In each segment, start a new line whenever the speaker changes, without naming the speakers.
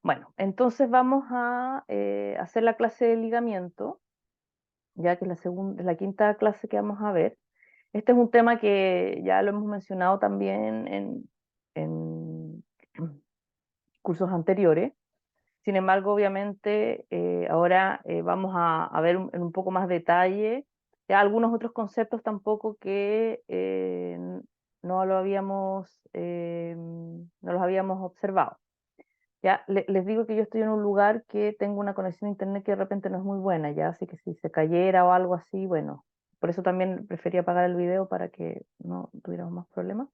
Bueno, entonces vamos a hacer la clase de ligamiento, ya que es la quinta clase que vamos a ver. Este es un tema que ya lo hemos mencionado también en cursos anteriores. Sin embargo, obviamente, ahora vamos a ver en un poco más detalle ya algunos otros conceptos tampoco que no los habíamos observado. Ya, les digo que yo estoy en un lugar que tengo una conexión a internet que de repente no es muy buena, ya, así que si se cayera o algo así, bueno, por eso también preferí apagar el video para que no tuviéramos más problemas.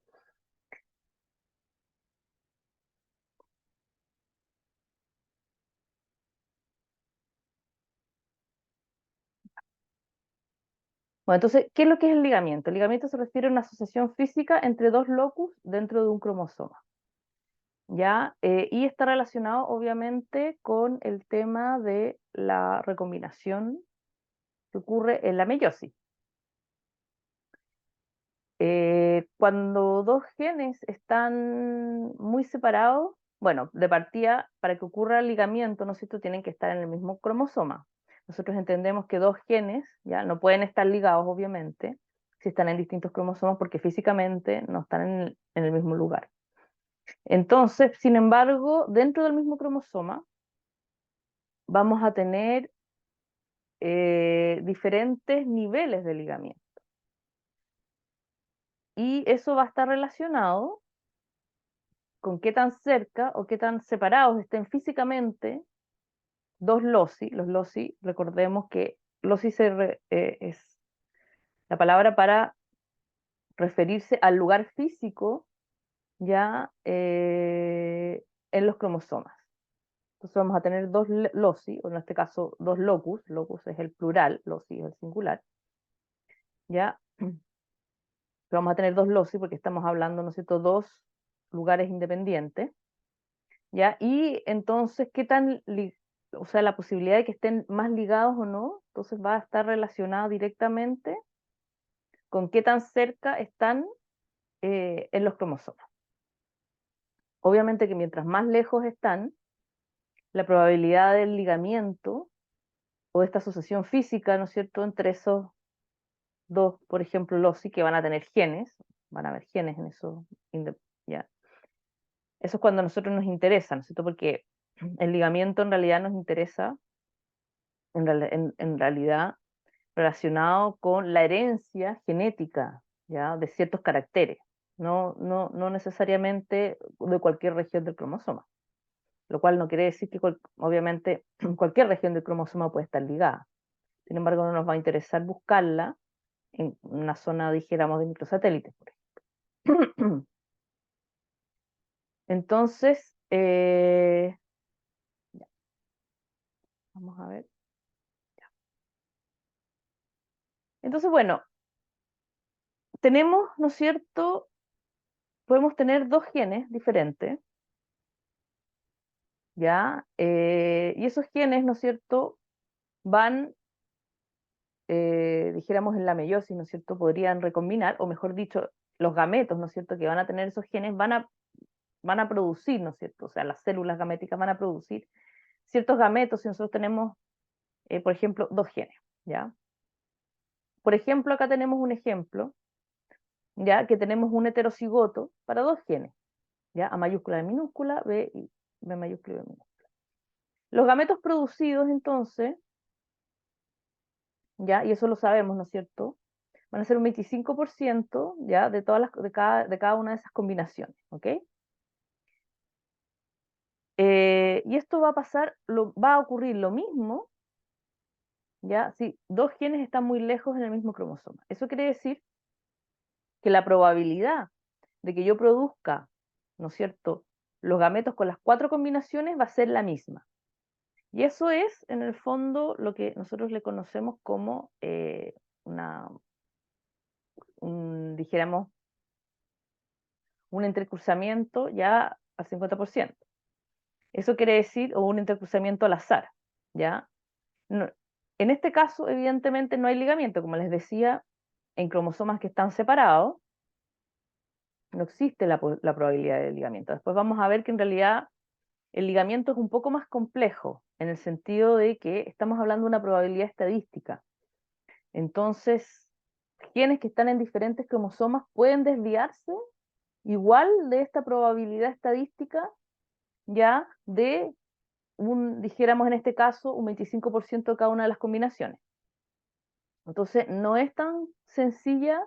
Bueno, entonces, ¿qué es lo que es el ligamiento? El ligamiento se refiere a una asociación física entre dos locus dentro de un cromosoma, ¿ya? Y está relacionado, obviamente, con el tema de la recombinación que ocurre en la meiosis. Cuando dos genes están muy separados, bueno, de partida, para que ocurra el ligamiento, ¿no es cierto?, tienen que estar en el mismo cromosoma. Nosotros entendemos que dos genes, ya, no pueden estar ligados, obviamente, si están en distintos cromosomas, porque físicamente no están en el mismo lugar. Entonces, sin embargo, dentro del mismo cromosoma, vamos a tener diferentes niveles de ligamiento. Y eso va a estar relacionado con qué tan cerca o qué tan separados estén físicamente dos loci. Los loci, recordemos que loci es la palabra para referirse al lugar físico ya en los cromosomas. Entonces vamos a tener dos loci, o en este caso dos locus. Locus es el plural, loci es el singular, ya. Pero vamos a tener dos loci porque estamos hablando, ¿no es cierto?, dos lugares independientes. ¿Ya? Y entonces, o sea, la posibilidad de que estén más ligados o no, entonces va a estar relacionada directamente con qué tan cerca están en los cromosomas. Obviamente que mientras más lejos están, la probabilidad del ligamiento o de esta asociación física, ¿no es cierto?, entre esos dos, por ejemplo, loci, que van a tener genes, van a haber genes en eso, ¿ya? Eso es cuando a nosotros nos interesa, ¿no es cierto?, porque el ligamiento en realidad nos interesa en realidad relacionado con la herencia genética, ¿ya?, de ciertos caracteres, no necesariamente de cualquier región del cromosoma, lo cual no quiere decir que obviamente cualquier región del cromosoma puede estar ligada. Sin embargo, no nos va a interesar buscarla en una zona, dijéramos, de microsatélites, por ejemplo. Entonces, vamos a ver. Entonces, bueno, tenemos, ¿no es cierto? Podemos tener dos genes diferentes, ¿ya? Y esos genes, ¿no es cierto?, van, dijéramos, en la meiosis, ¿no es cierto?, podrían recombinar, o mejor dicho, los gametos, ¿no es cierto?, que van a tener esos genes van a producir, ¿no es cierto?, o sea, las células gaméticas van a producir ciertos gametos si nosotros tenemos, por ejemplo, dos genes, ¿ya? Por ejemplo, acá tenemos un ejemplo, ¿ya?, que tenemos un heterocigoto para dos genes, ¿ya?, A mayúscula, B minúscula, B y B mayúscula y B minúscula. Los gametos producidos, entonces, ¿ya? Y eso lo sabemos, ¿no es cierto? Van a ser un 25%, ¿ya?, de cada una de esas combinaciones, ¿ok? Y esto va a ocurrir lo mismo, ¿ya?, si dos genes están muy lejos en el mismo cromosoma. Eso quiere decir que la probabilidad de que yo produzca, ¿no es cierto?, los gametos con las cuatro combinaciones va a ser la misma. Y eso es, en el fondo, lo que nosotros le conocemos como dijéramos, un entrecruzamiento ya al 50%. Eso quiere decir, o un entrecruzamiento al azar, ¿ya? No- en este caso, evidentemente, no hay ligamiento, como les decía, en cromosomas que están separados, no existe la probabilidad de ligamiento. Después vamos a ver que en realidad el ligamiento es un poco más complejo, en el sentido de que estamos hablando de una probabilidad estadística. Entonces, genes que están en diferentes cromosomas pueden desviarse igual de esta probabilidad estadística, ya de dijéramos en este caso, un 25% de cada una de las combinaciones. Entonces, no es tan sencilla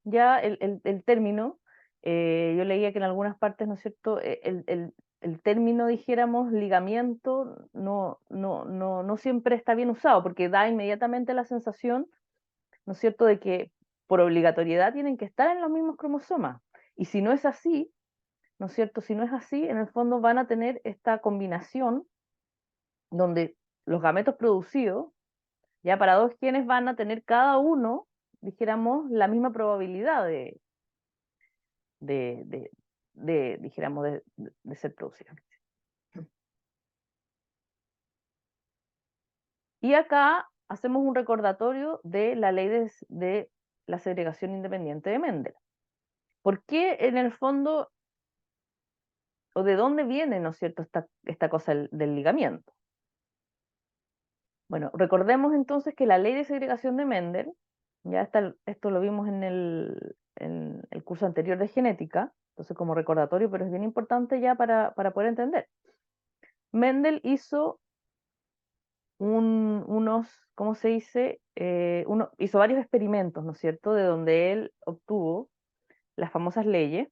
ya el término. Yo leía que en algunas partes, ¿no es cierto?, el término, dijéramos, ligamiento, no siempre está bien usado, porque da inmediatamente la sensación, ¿no es cierto?, de que por obligatoriedad tienen que estar en los mismos cromosomas. Y si no es así, ¿no es cierto?, si no es así, en el fondo van a tener esta combinación donde los gametos producidos, ya para dos genes van a tener cada uno, dijéramos, la misma probabilidad de, de, dijéramos, de ser producidos. Y acá hacemos un recordatorio de la ley de la segregación independiente de Mendel. ¿Por qué en el fondo, o de dónde viene, ¿no es cierto?, esta cosa del ligamiento? Bueno, recordemos entonces que la ley de segregación de Mendel, ya esto lo vimos en el curso anterior de genética, entonces como recordatorio, pero es bien importante ya para poder entender. Mendel hizo ¿cómo se dice? Hizo varios experimentos, ¿no es cierto?, de donde él obtuvo las famosas leyes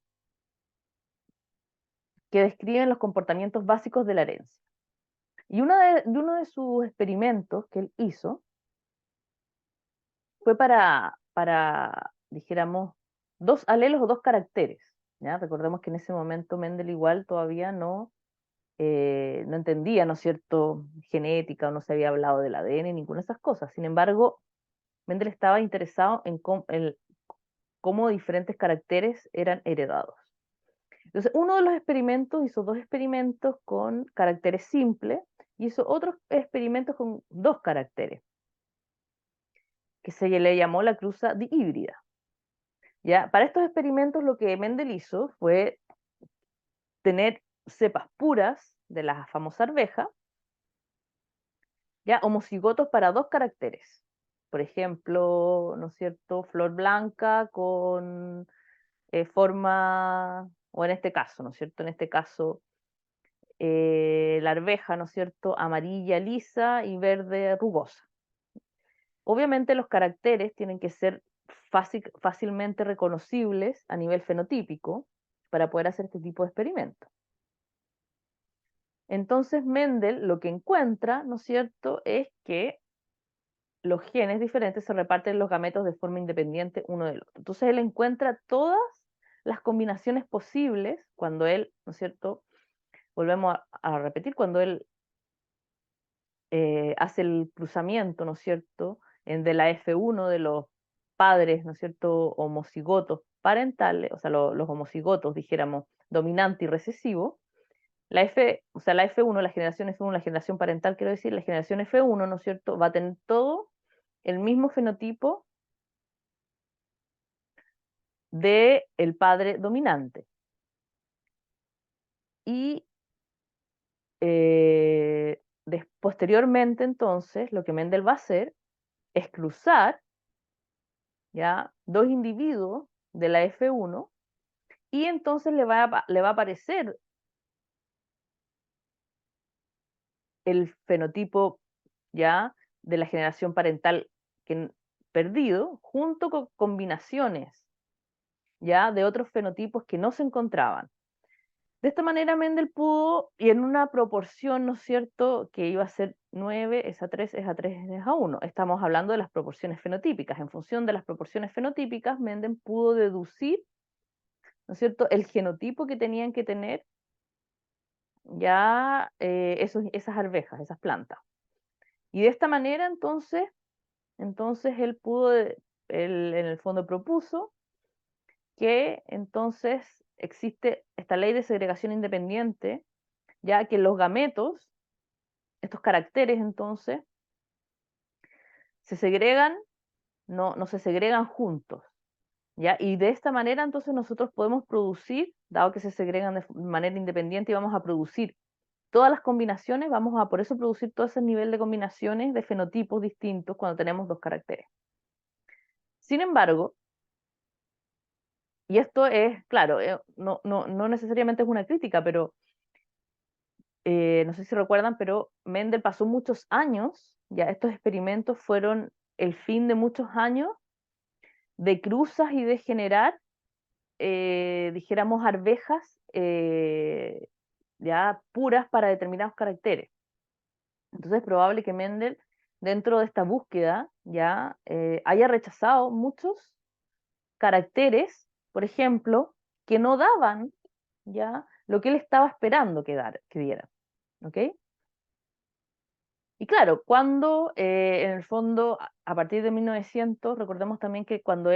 que describen los comportamientos básicos de la herencia. Y uno de sus experimentos que él hizo fue dijéramos, dos alelos o dos caracteres. ¿Ya? Recordemos que en ese momento Mendel igual todavía no entendía, ¿no es cierto?, genética, o no se había hablado del ADN, ninguna de esas cosas. Sin embargo, Mendel estaba interesado en cómo diferentes caracteres eran heredados. Entonces, uno de los experimentos hizo dos experimentos con caracteres simples y hizo otros experimentos con dos caracteres, que se le llamó la cruza dihíbrida. ¿Ya? Para estos experimentos lo que Mendel hizo fue tener cepas puras de la famosa arveja, ya homocigotos para dos caracteres. Por ejemplo, ¿no es cierto?, flor blanca con forma, o en este caso, ¿no es cierto?, en este caso la arveja, ¿no es cierto?, amarilla lisa y verde rugosa. Obviamente los caracteres tienen que ser fácilmente reconocibles a nivel fenotípico para poder hacer este tipo de experimentos. Entonces Mendel lo que encuentra, ¿no es cierto?, es que los genes diferentes se reparten en los gametos de forma independiente uno del otro. Entonces él encuentra todas las combinaciones posibles cuando él, ¿no es cierto?, volvemos a repetir, cuando él hace el cruzamiento, ¿no es cierto?, de la F1 de los padres, ¿no es cierto?, homocigotos parentales, o sea, los homocigotos, dijéramos, dominante y recesivo, o sea, la F1, la generación F1, la generación parental, quiero decir, la generación F1, ¿no es cierto?, va a tener todo el mismo fenotipo de el padre dominante. Y posteriormente, entonces, lo que Mendel va a hacer es cruzar, ¿ya?, dos individuos de la F1 y entonces le va a aparecer el fenotipo, ya, de la generación parental perdido, junto con combinaciones, ya, de otros fenotipos que no se encontraban. De esta manera Mendel pudo, y en una proporción, ¿no es cierto?, que iba a ser 9 es a 3 es a 3 es a 1. Estamos hablando de las proporciones fenotípicas. En función de las proporciones fenotípicas, Mendel pudo deducir, ¿no es cierto?, el genotipo que tenían que tener ya esas arvejas, esas plantas. Y de esta manera, entonces él en el fondo propuso que entonces existe esta ley de segregación independiente, ya que los gametos, estos caracteres entonces, se segregan, no se segregan juntos, ¿ya? Y de esta manera entonces nosotros podemos producir, dado que se segregan de manera independiente, y vamos a producir todas las combinaciones, vamos a por eso producir todo ese nivel de combinaciones de fenotipos distintos cuando tenemos dos caracteres. Sin embargo, y esto es, claro, no necesariamente es una crítica, pero no sé si recuerdan, pero Mendel pasó muchos años, ya estos experimentos fueron el fin de muchos años de cruzas y de generar, dijéramos, arvejas ya puras para determinados caracteres. Entonces es probable que Mendel, dentro de esta búsqueda, ya haya rechazado muchos caracteres, por ejemplo, que no daban ya lo que él estaba esperando que dieran. ¿Ok? Y claro, cuando en el fondo, a partir de 1900, recordemos también que cuando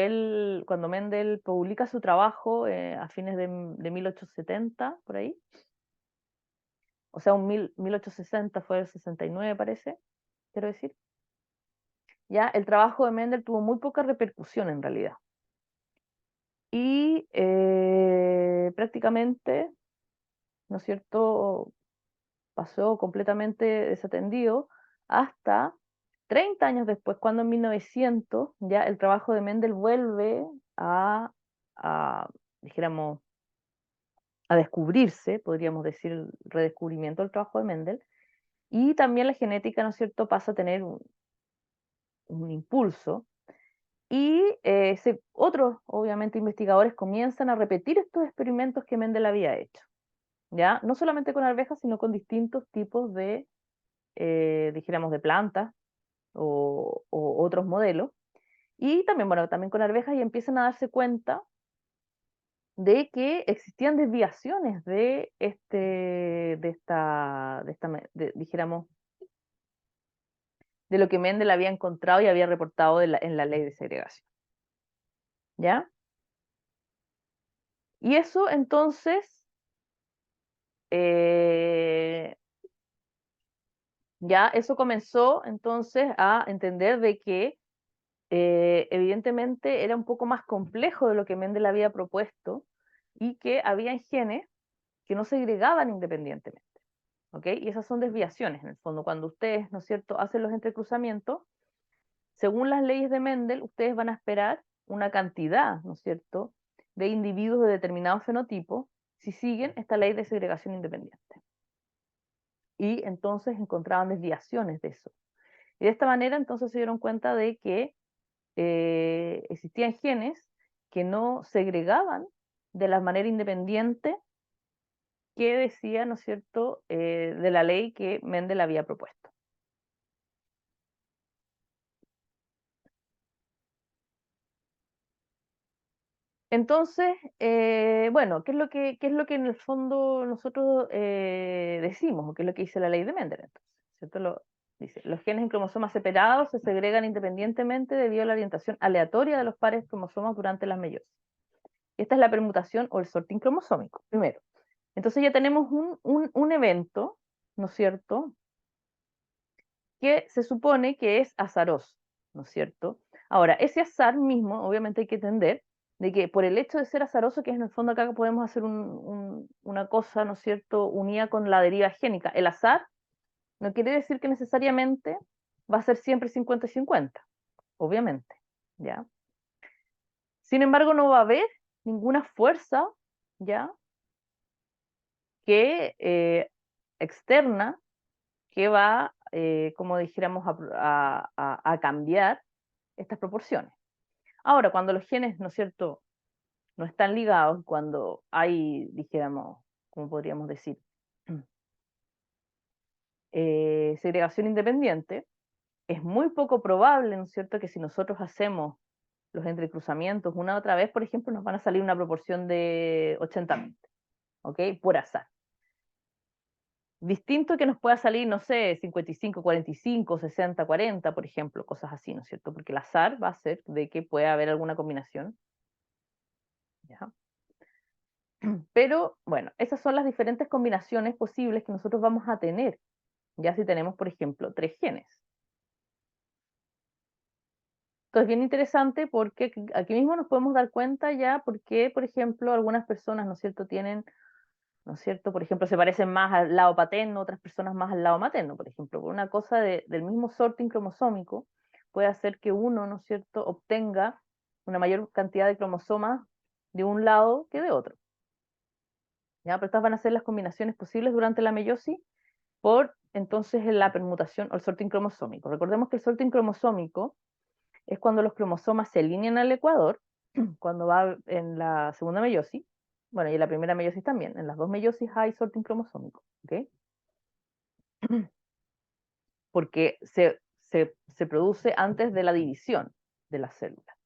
Mendel publica su trabajo a fines de 1870, por ahí, o sea, 1860 fue el 69 parece, quiero decir, ya el trabajo de Mendel tuvo muy poca repercusión en realidad. Y prácticamente, ¿no es cierto?, pasó completamente desatendido hasta 30 años después, cuando en 1900 ya el trabajo de Mendel vuelve a, dijéramos, a descubrirse, podríamos decir, el redescubrimiento del trabajo de Mendel, y también la genética, ¿no es cierto?, pasa a tener un impulso, y otros, obviamente, investigadores comienzan a repetir estos experimentos que Mendel había hecho, ¿ya? No solamente con arvejas, sino con distintos tipos de, dijéramos, de plantas o otros modelos. Y también, bueno, también con arvejas y empiezan a darse cuenta de que existían desviaciones dijéramos, de lo que Mendel había encontrado y había reportado en la ley de segregación. ¿Ya? Y eso entonces, eh, ya eso comenzó entonces a entender de que evidentemente era un poco más complejo de lo que Mendel había propuesto y que había genes que no segregaban independientemente. ¿Ok? Y esas son desviaciones, en el fondo. Cuando ustedes, ¿no es cierto?, hacen los entrecruzamientos, según las leyes de Mendel, ustedes van a esperar una cantidad, ¿no es cierto?, de individuos de determinado fenotipo si siguen esta ley de segregación independiente. Y entonces encontraban desviaciones de eso. Y de esta manera entonces se dieron cuenta de que existían genes que no segregaban de la manera independiente que decía, ¿no es cierto?, de la ley que Mendel había propuesto. Entonces, bueno, qué es lo que en el fondo nosotros decimos, o qué es lo que dice la ley de Mendel, entonces, ¿cierto? Dice, los genes en cromosomas separados se segregan independientemente debido a la orientación aleatoria de los pares cromosomas durante la meiosis. Esta es la permutación o el sorting cromosómico, primero. Entonces ya tenemos un evento, ¿no es cierto?, que se supone que es azaroso, ¿no es cierto? Ahora, ese azar mismo, obviamente hay que entender de que por el hecho de ser azaroso, que es en el fondo acá podemos hacer una cosa, ¿no es cierto?, unida con la deriva génica. El azar no quiere decir que necesariamente va a ser siempre 50 y 50, obviamente, ¿ya? Sin embargo, no va a haber ninguna fuerza, ¿ya?, que externa que va, como dijéramos, a cambiar estas proporciones. Ahora, cuando los genes, ¿no es cierto?, no están ligados, cuando hay, dijéramos, como podríamos decir, segregación independiente, es muy poco probable, ¿no es cierto?, que si nosotros hacemos los entrecruzamientos una otra vez, por ejemplo, nos van a salir una proporción de 80-20, ¿ok? Por azar. Distinto que nos pueda salir, no sé, 55-45, 60-40, por ejemplo, cosas así, ¿no es cierto? Porque el azar va a ser de que pueda haber alguna combinación. ¿Ya? Pero bueno, esas son las diferentes combinaciones posibles que nosotros vamos a tener, ya si tenemos, por ejemplo, 3 genes. Entonces, bien interesante porque aquí mismo nos podemos dar cuenta ya por qué, por ejemplo, algunas personas, ¿no es cierto?, tienen ¿no es cierto? Por ejemplo, se parecen más al lado paterno, otras personas más al lado materno, por ejemplo. Por una cosa del mismo sorting cromosómico puede hacer que uno, ¿no es cierto?, obtenga una mayor cantidad de cromosomas de un lado que de otro. ¿Ya? Pero estas van a ser las combinaciones posibles durante la meiosis por entonces la permutación o el sorting cromosómico. Recordemos que el sorting cromosómico es cuando los cromosomas se alinean al ecuador, cuando va en la segunda meiosis, bueno, y en la primera meiosis también, en las dos meiosis hay sorting cromosómico, ¿ok? Porque se produce antes de la división de las células.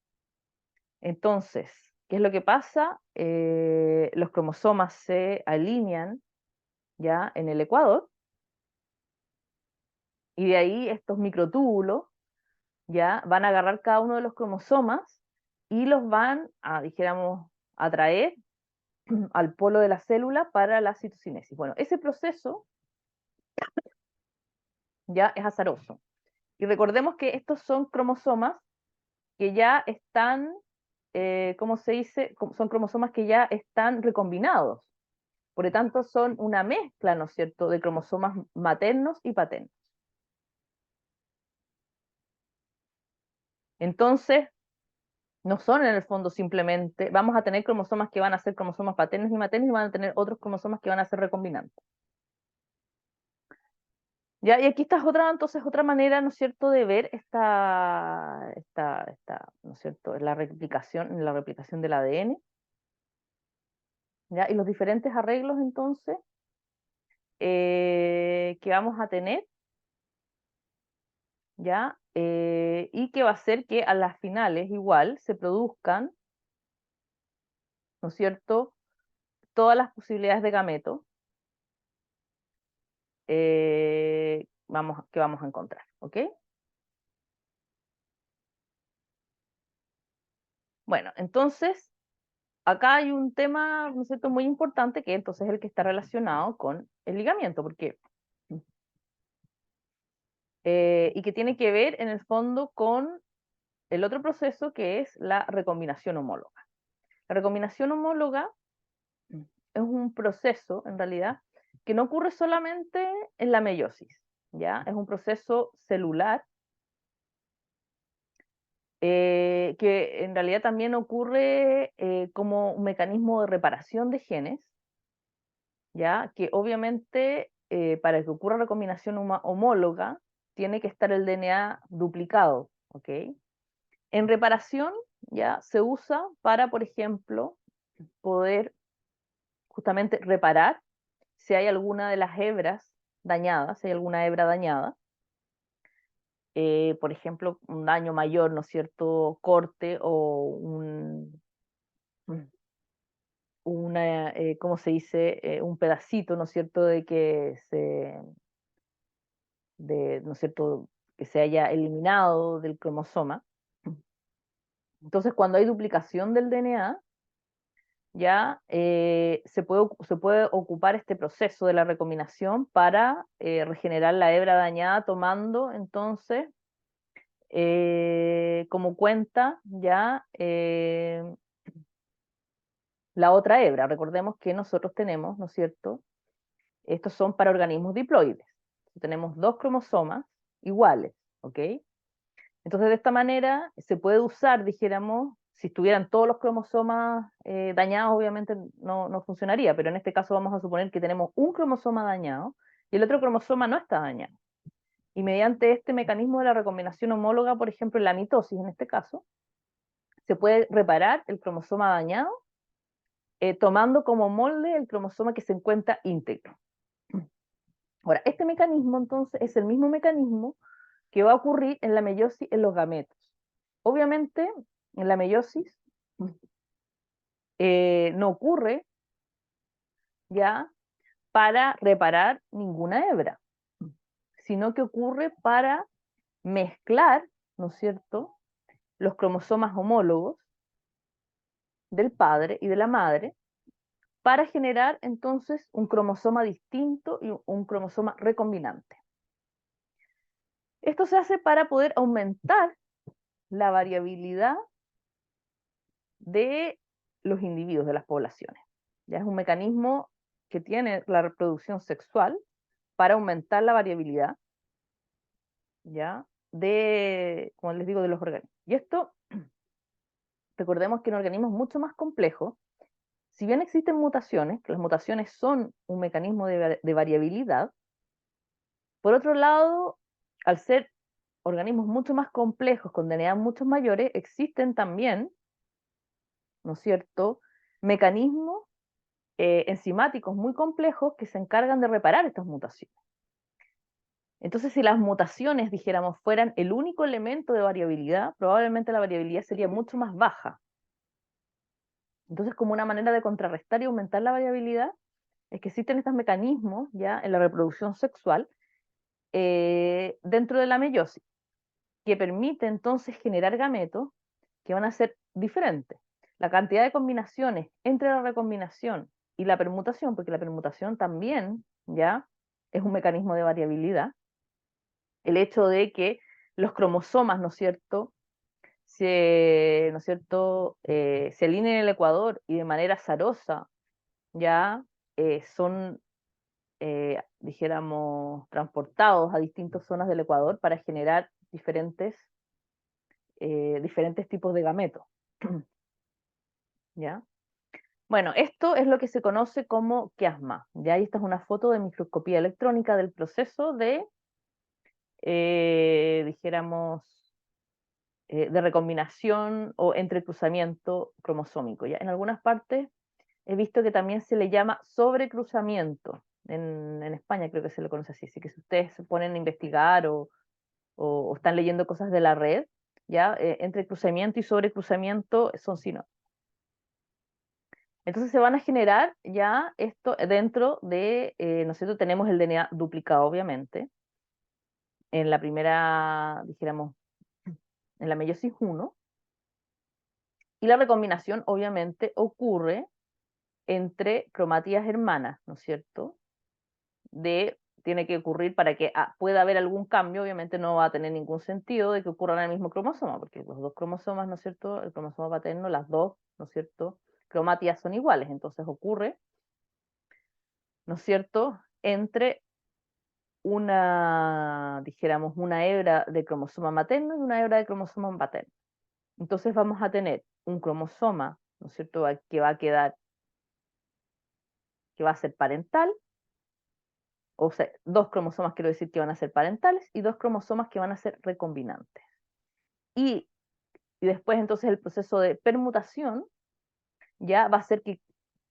Entonces, ¿qué es lo que pasa? Los cromosomas se alinean ya en el ecuador, y de ahí estos microtúbulos ya van a agarrar cada uno de los cromosomas y los van a, dijéramos, a traer al polo de la célula para la citocinesis. Bueno, ese proceso ya es azaroso. Y recordemos que estos son cromosomas que ya están, ¿cómo se dice? Son cromosomas que ya están recombinados. Por lo tanto, son una mezcla, ¿no es cierto?, de cromosomas maternos y paternos. Entonces, no son en el fondo simplemente, vamos a tener cromosomas que van a ser cromosomas paternos y maternos y van a tener otros cromosomas que van a ser recombinantes. ¿Ya? Y aquí está otra, entonces, otra manera, ¿no es cierto?, de ver ¿no es cierto?, la replicación del ADN, ¿ya? Y los diferentes arreglos, entonces, que vamos a tener, ¿ya? Y que va a hacer que a las finales igual se produzcan, ¿no es cierto?, todas las posibilidades de gametos que vamos a encontrar, ¿ok? Bueno, entonces, acá hay un tema, ¿no es cierto?, muy importante, que entonces es el que está relacionado con el ligamiento, porque, y que tiene que ver en el fondo con el otro proceso, que es la recombinación homóloga. La recombinación homóloga es un proceso, en realidad, que no ocurre solamente en la meiosis, ¿ya? Es un proceso celular que en realidad también ocurre como un mecanismo de reparación de genes, ¿ya? Que obviamente para que ocurra recombinación homóloga tiene que estar el DNA duplicado, ¿ok? En reparación ya se usa para, por ejemplo, poder justamente reparar si hay alguna de las hebras dañadas, si hay alguna hebra dañada, por ejemplo, un daño mayor, ¿no es cierto?, corte o ¿cómo se dice?, un pedacito, ¿no es cierto?, ¿no es cierto?, que se haya eliminado del cromosoma. Entonces, cuando hay duplicación del DNA, ya se puede ocupar este proceso de la recombinación para regenerar la hebra dañada, tomando entonces como cuenta ya la otra hebra. Recordemos que nosotros tenemos, ¿no es cierto? Estos son para organismos diploides. Tenemos dos cromosomas iguales, ¿ok? Entonces, de esta manera se puede usar, dijéramos, si estuvieran todos los cromosomas dañados, obviamente no funcionaría, pero en este caso vamos a suponer que tenemos un cromosoma dañado y el otro cromosoma no está dañado. Y mediante este mecanismo de la recombinación homóloga, por ejemplo, en la mitosis en este caso, se puede reparar el cromosoma dañado tomando como molde el cromosoma que se encuentra íntegro. Ahora, este mecanismo entonces es el mismo mecanismo que va a ocurrir en la meiosis en los gametos. Obviamente, en la meiosis no ocurre ya para reparar ninguna hebra, sino que ocurre para mezclar, ¿no es cierto?, los cromosomas homólogos del padre y de la madre para generar entonces un cromosoma distinto y un cromosoma recombinante. Esto se hace para poder aumentar la variabilidad de los individuos de las poblaciones. Ya es un mecanismo que tiene la reproducción sexual para aumentar la variabilidad, ¿ya? Como les digo, de los organismos. Y esto, recordemos que en organismos mucho más complejos, si bien existen mutaciones, que las mutaciones son un mecanismo de variabilidad, por otro lado, al ser organismos mucho más complejos, con DNA mucho mayores, existen también, ¿no es cierto?, mecanismos enzimáticos muy complejos que se encargan de reparar estas mutaciones. Entonces, si las mutaciones, dijéramos, fueran el único elemento de variabilidad, probablemente la variabilidad sería mucho más baja. Entonces, como una manera de contrarrestar y aumentar la variabilidad, es que existen estos mecanismos ya en la reproducción sexual dentro de la meiosis, que permite entonces generar gametos que van a ser diferentes. La cantidad de combinaciones entre la recombinación y la permutación, porque la permutación también ya es un mecanismo de variabilidad, el hecho de que los cromosomas, ¿no es cierto?, ¿no es cierto?, se alineen en el ecuador y de manera azarosa ya son, dijéramos, transportados a distintas zonas del ecuador para generar diferentes tipos de gametos. ¿Ya? Bueno, esto es lo que se conoce como quiasma. ¿Ya? Y esta es una foto de microscopía electrónica del proceso dijéramos, de recombinación o entrecruzamiento cromosómico. ¿Ya? En algunas partes he visto que también se le llama sobrecruzamiento. En España creo que se le conoce así. Así que si ustedes se ponen a investigar o están leyendo cosas de la red, ¿ya? Entrecruzamiento y sobrecruzamiento son sinónimos. Entonces se van a generar ya esto dentro de, ¿no es cierto? Tenemos el DNA duplicado, obviamente. En la primera, dijéramos, en la meiosis 1. Y la recombinación, obviamente, ocurre entre cromatías hermanas, ¿no es cierto? Tiene que ocurrir para que pueda haber algún cambio, obviamente no va a tener ningún sentido de que ocurran en el mismo cromosoma, porque los dos cromosomas, ¿no es cierto? El cromosoma paterno, las dos, ¿no es cierto? Cromatías son iguales, entonces ocurre, ¿no es cierto?, entre dijéramos, una hebra de cromosoma materno y una hebra de cromosoma paterno. Entonces vamos a tener un cromosoma, ¿no es cierto?, que va a quedar, que va a ser parental, o sea, dos cromosomas quiero decir que van a ser parentales y dos cromosomas que van a ser recombinantes. Y, y después entonces el proceso de permutación ya va a ser que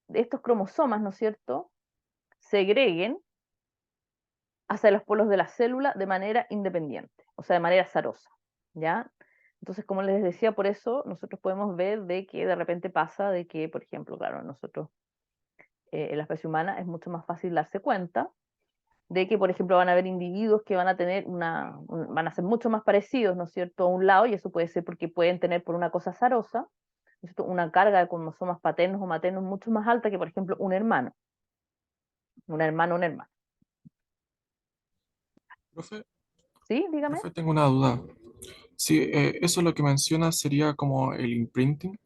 estos cromosomas, ¿no es cierto?, segreguen hacia los polos de la célula de manera independiente, o sea, de manera azarosa, ¿ya? Entonces, como les decía, por eso nosotros podemos ver de que de repente pasa de que, por ejemplo, claro, nosotros en la especie humana es mucho más fácil darse cuenta de que, por ejemplo, van a haber individuos que van a tener van a ser mucho más parecidos, ¿no es cierto?, a un lado, y eso puede ser porque pueden tener por una cosa azarosa, ¿no es cierto?, una carga de cromosomas paternos o maternos mucho más alta que, por ejemplo, un hermano, una hermana, un hermano.
Profe,
¿Sí? Dígame.
profe, tengo una duda. Sí, eso lo que menciona sería como el imprinting.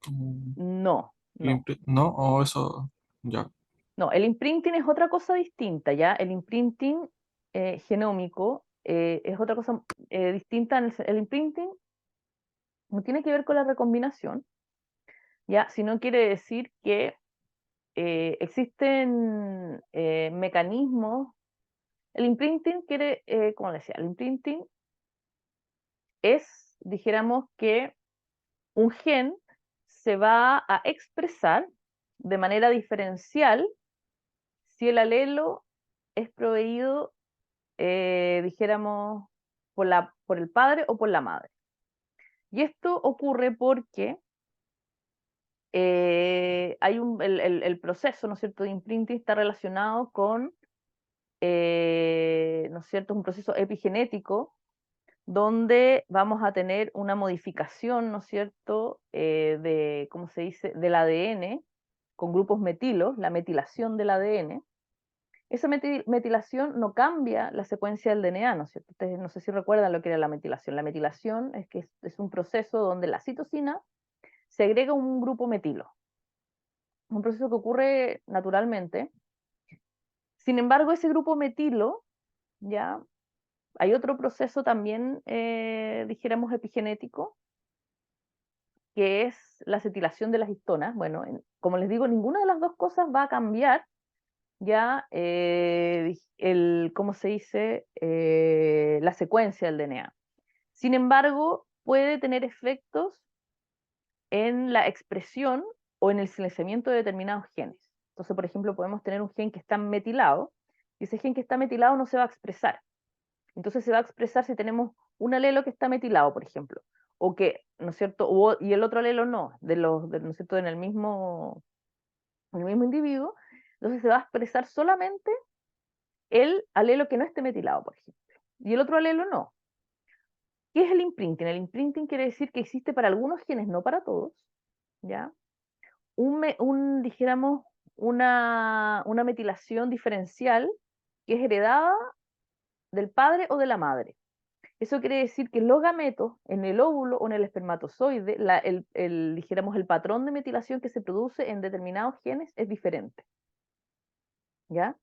como
No, no.
¿No? O eso, ya.
No, el imprinting es otra cosa distinta, ¿ya? El imprinting genómico es otra cosa distinta. El imprinting no tiene que ver con la recombinación, ¿ya? Sino quiere decir que existen mecanismos. El imprinting como le decía, el imprinting es, dijéramos que un gen se va a expresar de manera diferencial si el alelo es proveído dijéramos, por el padre o por la madre. Y esto ocurre porque el proceso, ¿no es cierto?, de imprinting está relacionado con, ¿no es cierto?, un proceso epigenético donde vamos a tener una modificación, ¿no es cierto?, ¿cómo se dice?, del ADN con grupos metilos, la metilación del ADN. Esa metilación no cambia la secuencia del DNA, ¿no es cierto? Ustedes no sé si recuerdan lo que era la metilación. La metilación es que es un proceso donde la citosina segrega un grupo metilo. es un proceso que ocurre naturalmente. Sin embargo, ese grupo metilo, ya, hay otro proceso también, dijéramos, epigenético, que es la acetilación de las histonas. Bueno, como les digo, ninguna de las dos cosas va a cambiar ya ¿cómo se dice? La secuencia del DNA. Sin embargo, puede tener efectos en la expresión o en el silenciamiento de determinados genes. Entonces, por ejemplo, podemos tener un gen que está metilado y ese gen que está metilado no se va a expresar. Entonces se va a expresar si tenemos un alelo que está metilado, por ejemplo, o que, ¿no es cierto? Y el otro alelo no, ¿no es cierto? En el mismo individuo. Entonces se va a expresar solamente el alelo que no esté metilado, por ejemplo, y el otro alelo no. ¿Qué es el imprinting? El imprinting quiere decir que existe para algunos genes, no para todos, ¿ya? Dijéramos, una metilación diferencial que es heredada del padre o de la madre. Eso quiere decir que los gametos, en el óvulo o en el espermatozoide, dijéramos, el patrón de metilación que se produce en determinados genes es diferente, ¿ya?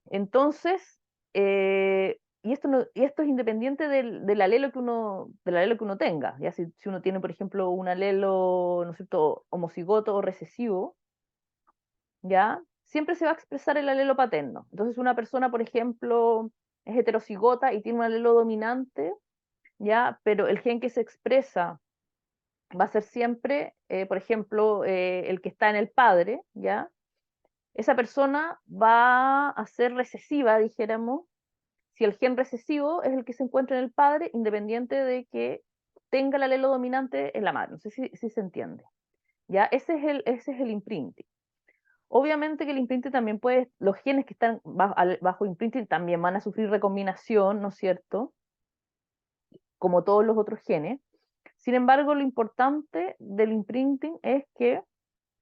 Entonces, y esto es independiente del alelo que uno tenga, ¿ya? Si uno tiene, por ejemplo, un alelo, ¿no es cierto?, homocigoto o recesivo, ¿ya? Siempre se va a expresar el alelo paterno. Entonces, una persona, por ejemplo, es heterocigota y tiene un alelo dominante, ¿ya? Pero el gen que se expresa va a ser siempre, por ejemplo, el que está en el padre, ¿ya? Esa persona va a ser recesiva, dijéramos, si el gen recesivo es el que se encuentra en el padre, independiente de que tenga el alelo dominante en la madre. No sé si se entiende. ¿Ya? Ese es el imprinting. Obviamente que el imprinting también los genes que están bajo imprinting también van a sufrir recombinación, ¿no es cierto? Como todos los otros genes. Sin embargo, lo importante del imprinting es que,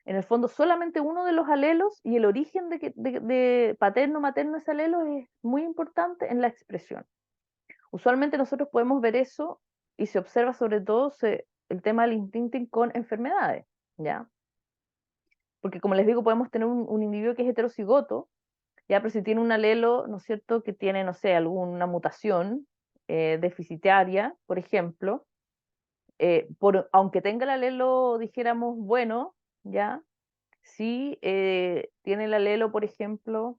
en el fondo, solamente uno de los alelos y el origen de paterno-materno ese alelo es muy importante en la expresión. Usualmente nosotros podemos ver eso y se observa sobre todo el tema del imprinting con enfermedades, ¿ya? Porque como les digo, podemos tener un individuo que es heterocigoto, ya, pero si tiene un alelo, ¿no es cierto?, que tiene, no sé, alguna mutación deficitaria, por ejemplo, aunque tenga el alelo, dijéramos, bueno, ¿ya? Si tiene el alelo, por ejemplo,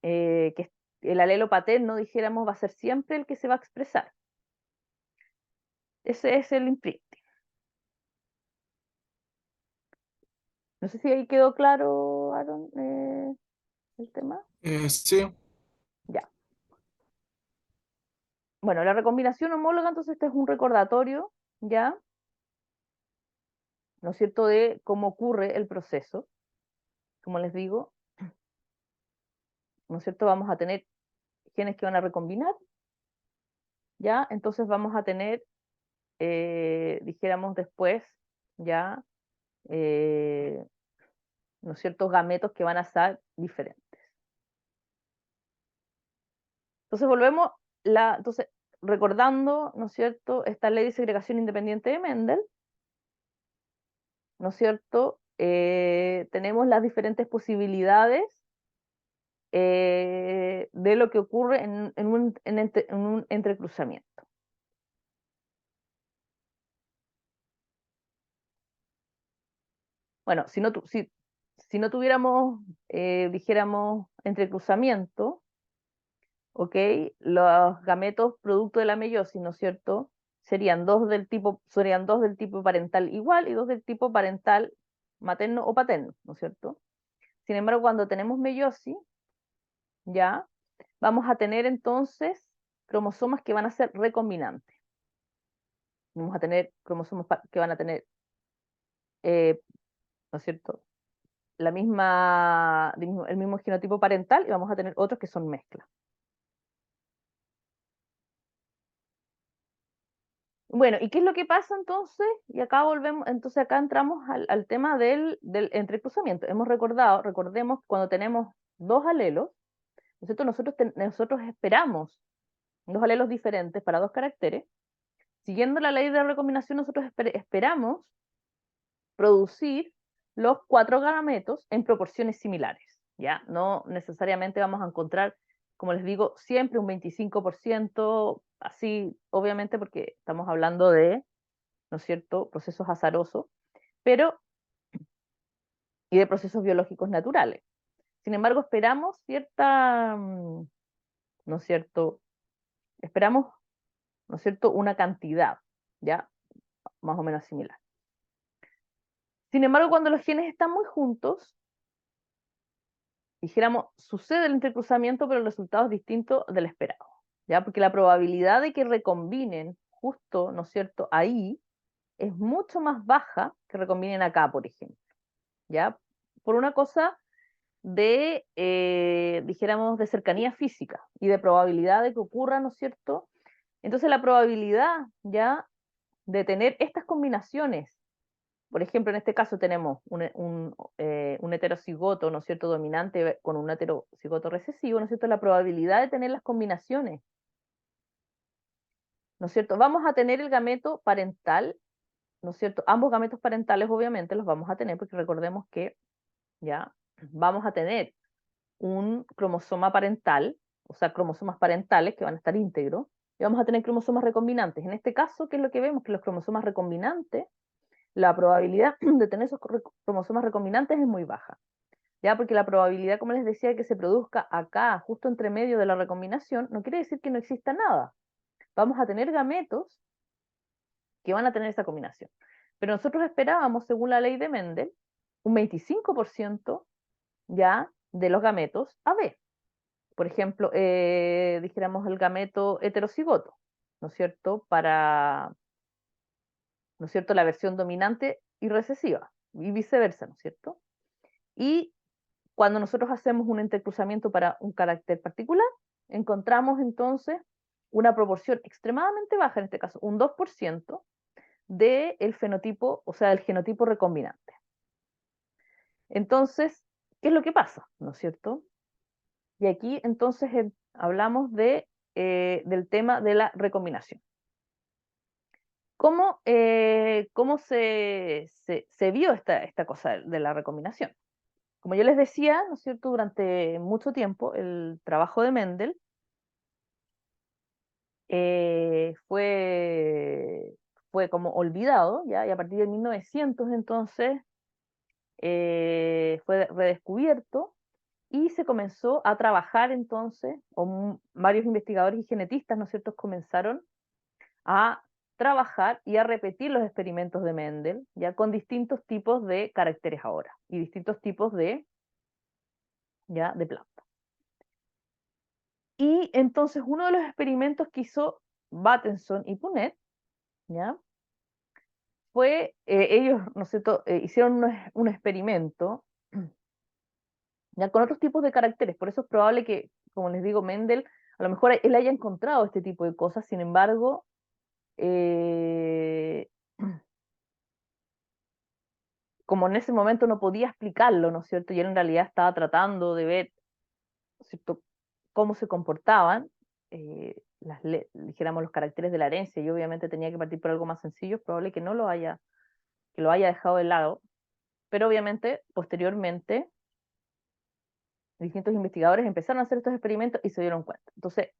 que el alelo paterno, dijéramos, va a ser siempre el que se va a expresar. Ese es el imprinting. No sé si ahí quedó claro, Aaron, el tema.
Sí,
Ya. Bueno, la recombinación homóloga, entonces este es un recordatorio, ¿ya? ¿No es cierto?, de cómo ocurre el proceso. Como les digo, ¿no es cierto? Vamos a tener genes que van a recombinar, ¿ya? Entonces vamos a tener, dijéramos después, ¿ya? Eh, ¿No es cierto?, gametos que van a ser diferentes. Entonces volvemos, entonces, recordando, ¿no es cierto?, esta ley de segregación independiente de Mendel, ¿no es cierto? Tenemos las diferentes posibilidades de lo que ocurre en un entrecruzamiento. Bueno, si no tuviéramos, dijéramos, entrecruzamiento, ¿ok? Los gametos producto de la meiosis, ¿no es cierto? Serían dos del tipo parental igual y dos del tipo parental materno o paterno, ¿no es cierto? Sin embargo, cuando tenemos meiosis, ya, vamos a tener entonces cromosomas que van a ser recombinantes. Vamos a tener cromosomas que van a tener, ¿no es cierto?, el mismo genotipo parental y vamos a tener otros que son mezclas. Bueno, ¿y qué es lo que pasa entonces? Y acá volvemos, entonces acá entramos al tema del entrecruzamiento. Recordemos que cuando tenemos dos alelos, ¿no es cierto? Nosotros esperamos dos alelos diferentes para dos caracteres. Siguiendo la ley de recombinación, nosotros esperamos producir los 4 gametos en proporciones similares, ¿ya? No necesariamente vamos a encontrar, como les digo, siempre un 25%, así, obviamente, porque estamos hablando de, ¿no es cierto?, procesos azarosos, pero, y de procesos biológicos naturales. Sin embargo, esperamos cierta, ¿no es cierto?, esperamos, ¿no es cierto?, una cantidad, ¿ya? Más o menos similar. Sin embargo, cuando los genes están muy juntos, dijéramos, sucede el intercruzamiento, pero el resultado es distinto del esperado, ¿ya? Porque la probabilidad de que recombinen justo, ¿no es cierto?, ahí es mucho más baja que recombinen acá, por ejemplo, ¿ya? Por una cosa de, dijéramos, de cercanía física y de probabilidad de que ocurra, ¿no es cierto? Entonces la probabilidad, ¿ya?, de tener estas combinaciones, por ejemplo, en este caso tenemos un heterocigoto, ¿no es cierto?, dominante con un heterocigoto recesivo, ¿no es cierto?, la probabilidad de tener las combinaciones, ¿no es cierto? Vamos a tener el gameto parental, ¿no es cierto? Ambos gametos parentales obviamente los vamos a tener porque recordemos que ya vamos a tener un cromosoma parental, o sea, cromosomas parentales que van a estar íntegros, y vamos a tener cromosomas recombinantes. En este caso, ¿qué es lo que vemos? Que los cromosomas recombinantes, la probabilidad de tener esos cromosomas recombinantes es muy baja, ¿ya? Porque la probabilidad, como les decía, de que se produzca acá, justo entre medio de la recombinación, no quiere decir que no exista nada. Vamos a tener gametos que van a tener esa combinación. Pero nosotros esperábamos, según la ley de Mendel, un 25% ya de los gametos AB. Por ejemplo, dijéramos el gameto heterocigoto, ¿no es cierto? Para, ¿no es cierto?, la versión dominante y recesiva, y viceversa, ¿no es cierto? Y cuando nosotros hacemos un intercruzamiento para un carácter particular, encontramos entonces una proporción extremadamente baja, en este caso un 2%, del fenotipo, o sea, del genotipo recombinante. Entonces, ¿qué es lo que pasa? ¿No es cierto? Y aquí entonces hablamos del tema de la recombinación. ¿Cómo se vio esta cosa de la recombinación? Como yo les decía, ¿no es cierto?, durante mucho tiempo el trabajo de Mendel fue como olvidado, ¿ya? Y a partir de 1900 entonces fue redescubierto y se comenzó a trabajar entonces, varios investigadores y genetistas, ¿no es cierto?, comenzaron a trabajar y a repetir los experimentos de Mendel, ya con distintos tipos de caracteres ahora y distintos tipos de plantas. Y entonces uno de los experimentos que hizo Battenson y Punnett, ¿ya?, fue, ellos, ¿no es cierto?, hicieron un experimento ya con otros tipos de caracteres. Por eso es probable que, como les digo, Mendel, a lo mejor él haya encontrado este tipo de cosas, sin embargo, eh, como en ese momento no podía explicarlo, ¿no es cierto? Y él en realidad estaba tratando de ver, ¿no es cierto?, cómo se comportaban, dijéramos, los caracteres de la herencia, y obviamente tenía que partir por algo más sencillo, es probable que lo haya dejado de lado, pero obviamente, posteriormente, distintos investigadores empezaron a hacer estos experimentos y se dieron cuenta. Entonces,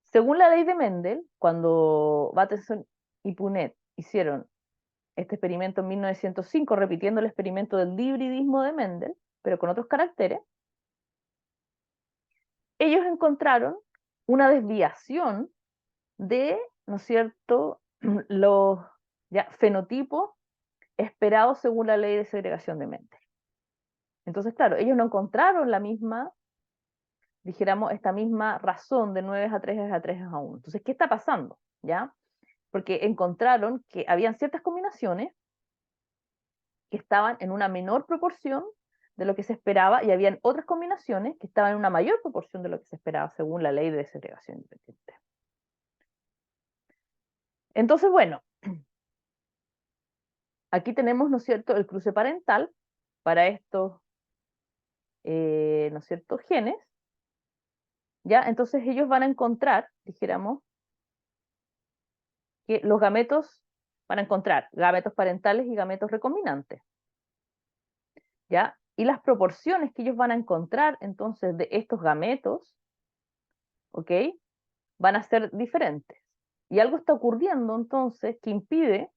según la ley de Mendel, cuando Bateson y Punnett hicieron este experimento en 1905, repitiendo el experimento del hibridismo de Mendel, pero con otros caracteres, ellos encontraron una desviación de, ¿no es cierto?, los fenotipos esperados según la ley de segregación de Mendel. Entonces, claro, ellos no encontraron la misma, dijéramos, esta misma razón de 9 a 3 a 3 a 1. Entonces, ¿qué está pasando? ¿Ya? Porque encontraron que habían ciertas combinaciones que estaban en una menor proporción de lo que se esperaba y habían otras combinaciones que estaban en una mayor proporción de lo que se esperaba según la ley de segregación independiente. Entonces, bueno, aquí tenemos, ¿no es cierto?, el cruce parental para estos, ¿no es cierto?, genes, ¿ya? Entonces ellos van a encontrar, dijéramos, que los gametos van a encontrar gametos parentales y gametos recombinantes. ¿ya? Y las proporciones que ellos van a encontrar entonces de estos gametos, ¿ok? Van a ser diferentes. Y algo está ocurriendo entonces que impide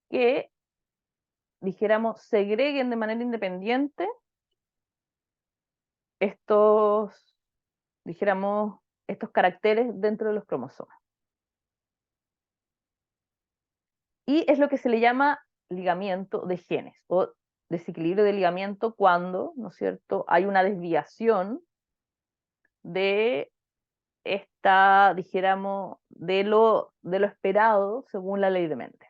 que, dijéramos, segreguen de manera independiente estos, dijéramos, estos caracteres dentro de los cromosomas. Y es lo que se le llama ligamiento de genes o desequilibrio de ligamiento cuando, ¿no es cierto?, hay una desviación de esta, dijéramos, de lo esperado según la ley de Mendel.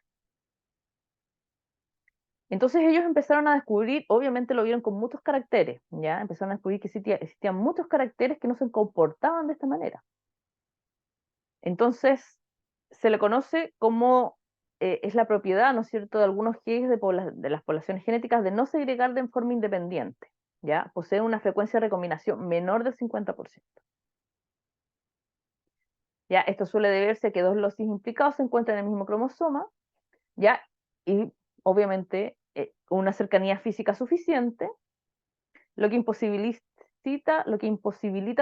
Entonces ellos empezaron a descubrir, obviamente lo vieron con muchos caracteres, ¿ya? Empezaron a descubrir que existían muchos caracteres que no se comportaban de esta manera. Entonces se le conoce como es la propiedad, ¿no es cierto?, de algunos genes de las poblaciones genéticas de no segregar de forma independiente, ¿ya? Poseen una frecuencia de recombinación menor del 50%. ¿Ya? Esto suele deberse a que dos losis implicados se encuentran en el mismo cromosoma, ¿ya? Y obviamente una cercanía física suficiente, lo que imposibilita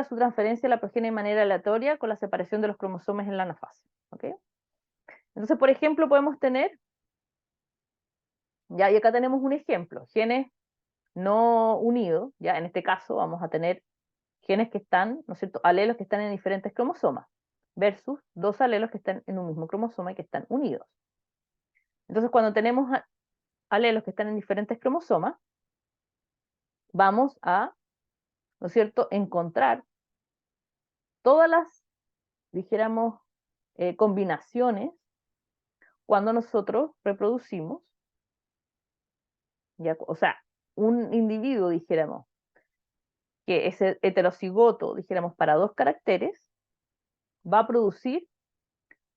su transferencia a la progenie de manera aleatoria con la separación de los cromosomas en la anafase. ¿Ok? Entonces, por ejemplo, podemos tener, ya, y acá tenemos un ejemplo, genes no unidos, ya, en este caso vamos a tener genes que están, ¿no es cierto?, alelos que están en diferentes cromosomas, versus dos alelos que están en un mismo cromosoma y que están unidos. Entonces, cuando tenemos alelos que están en diferentes cromosomas, vamos a, ¿no es cierto?, encontrar todas las, dijéramos, combinaciones cuando nosotros reproducimos, ya, o sea, un individuo, dijéramos, que es heterocigoto, dijéramos, para dos caracteres, va a producir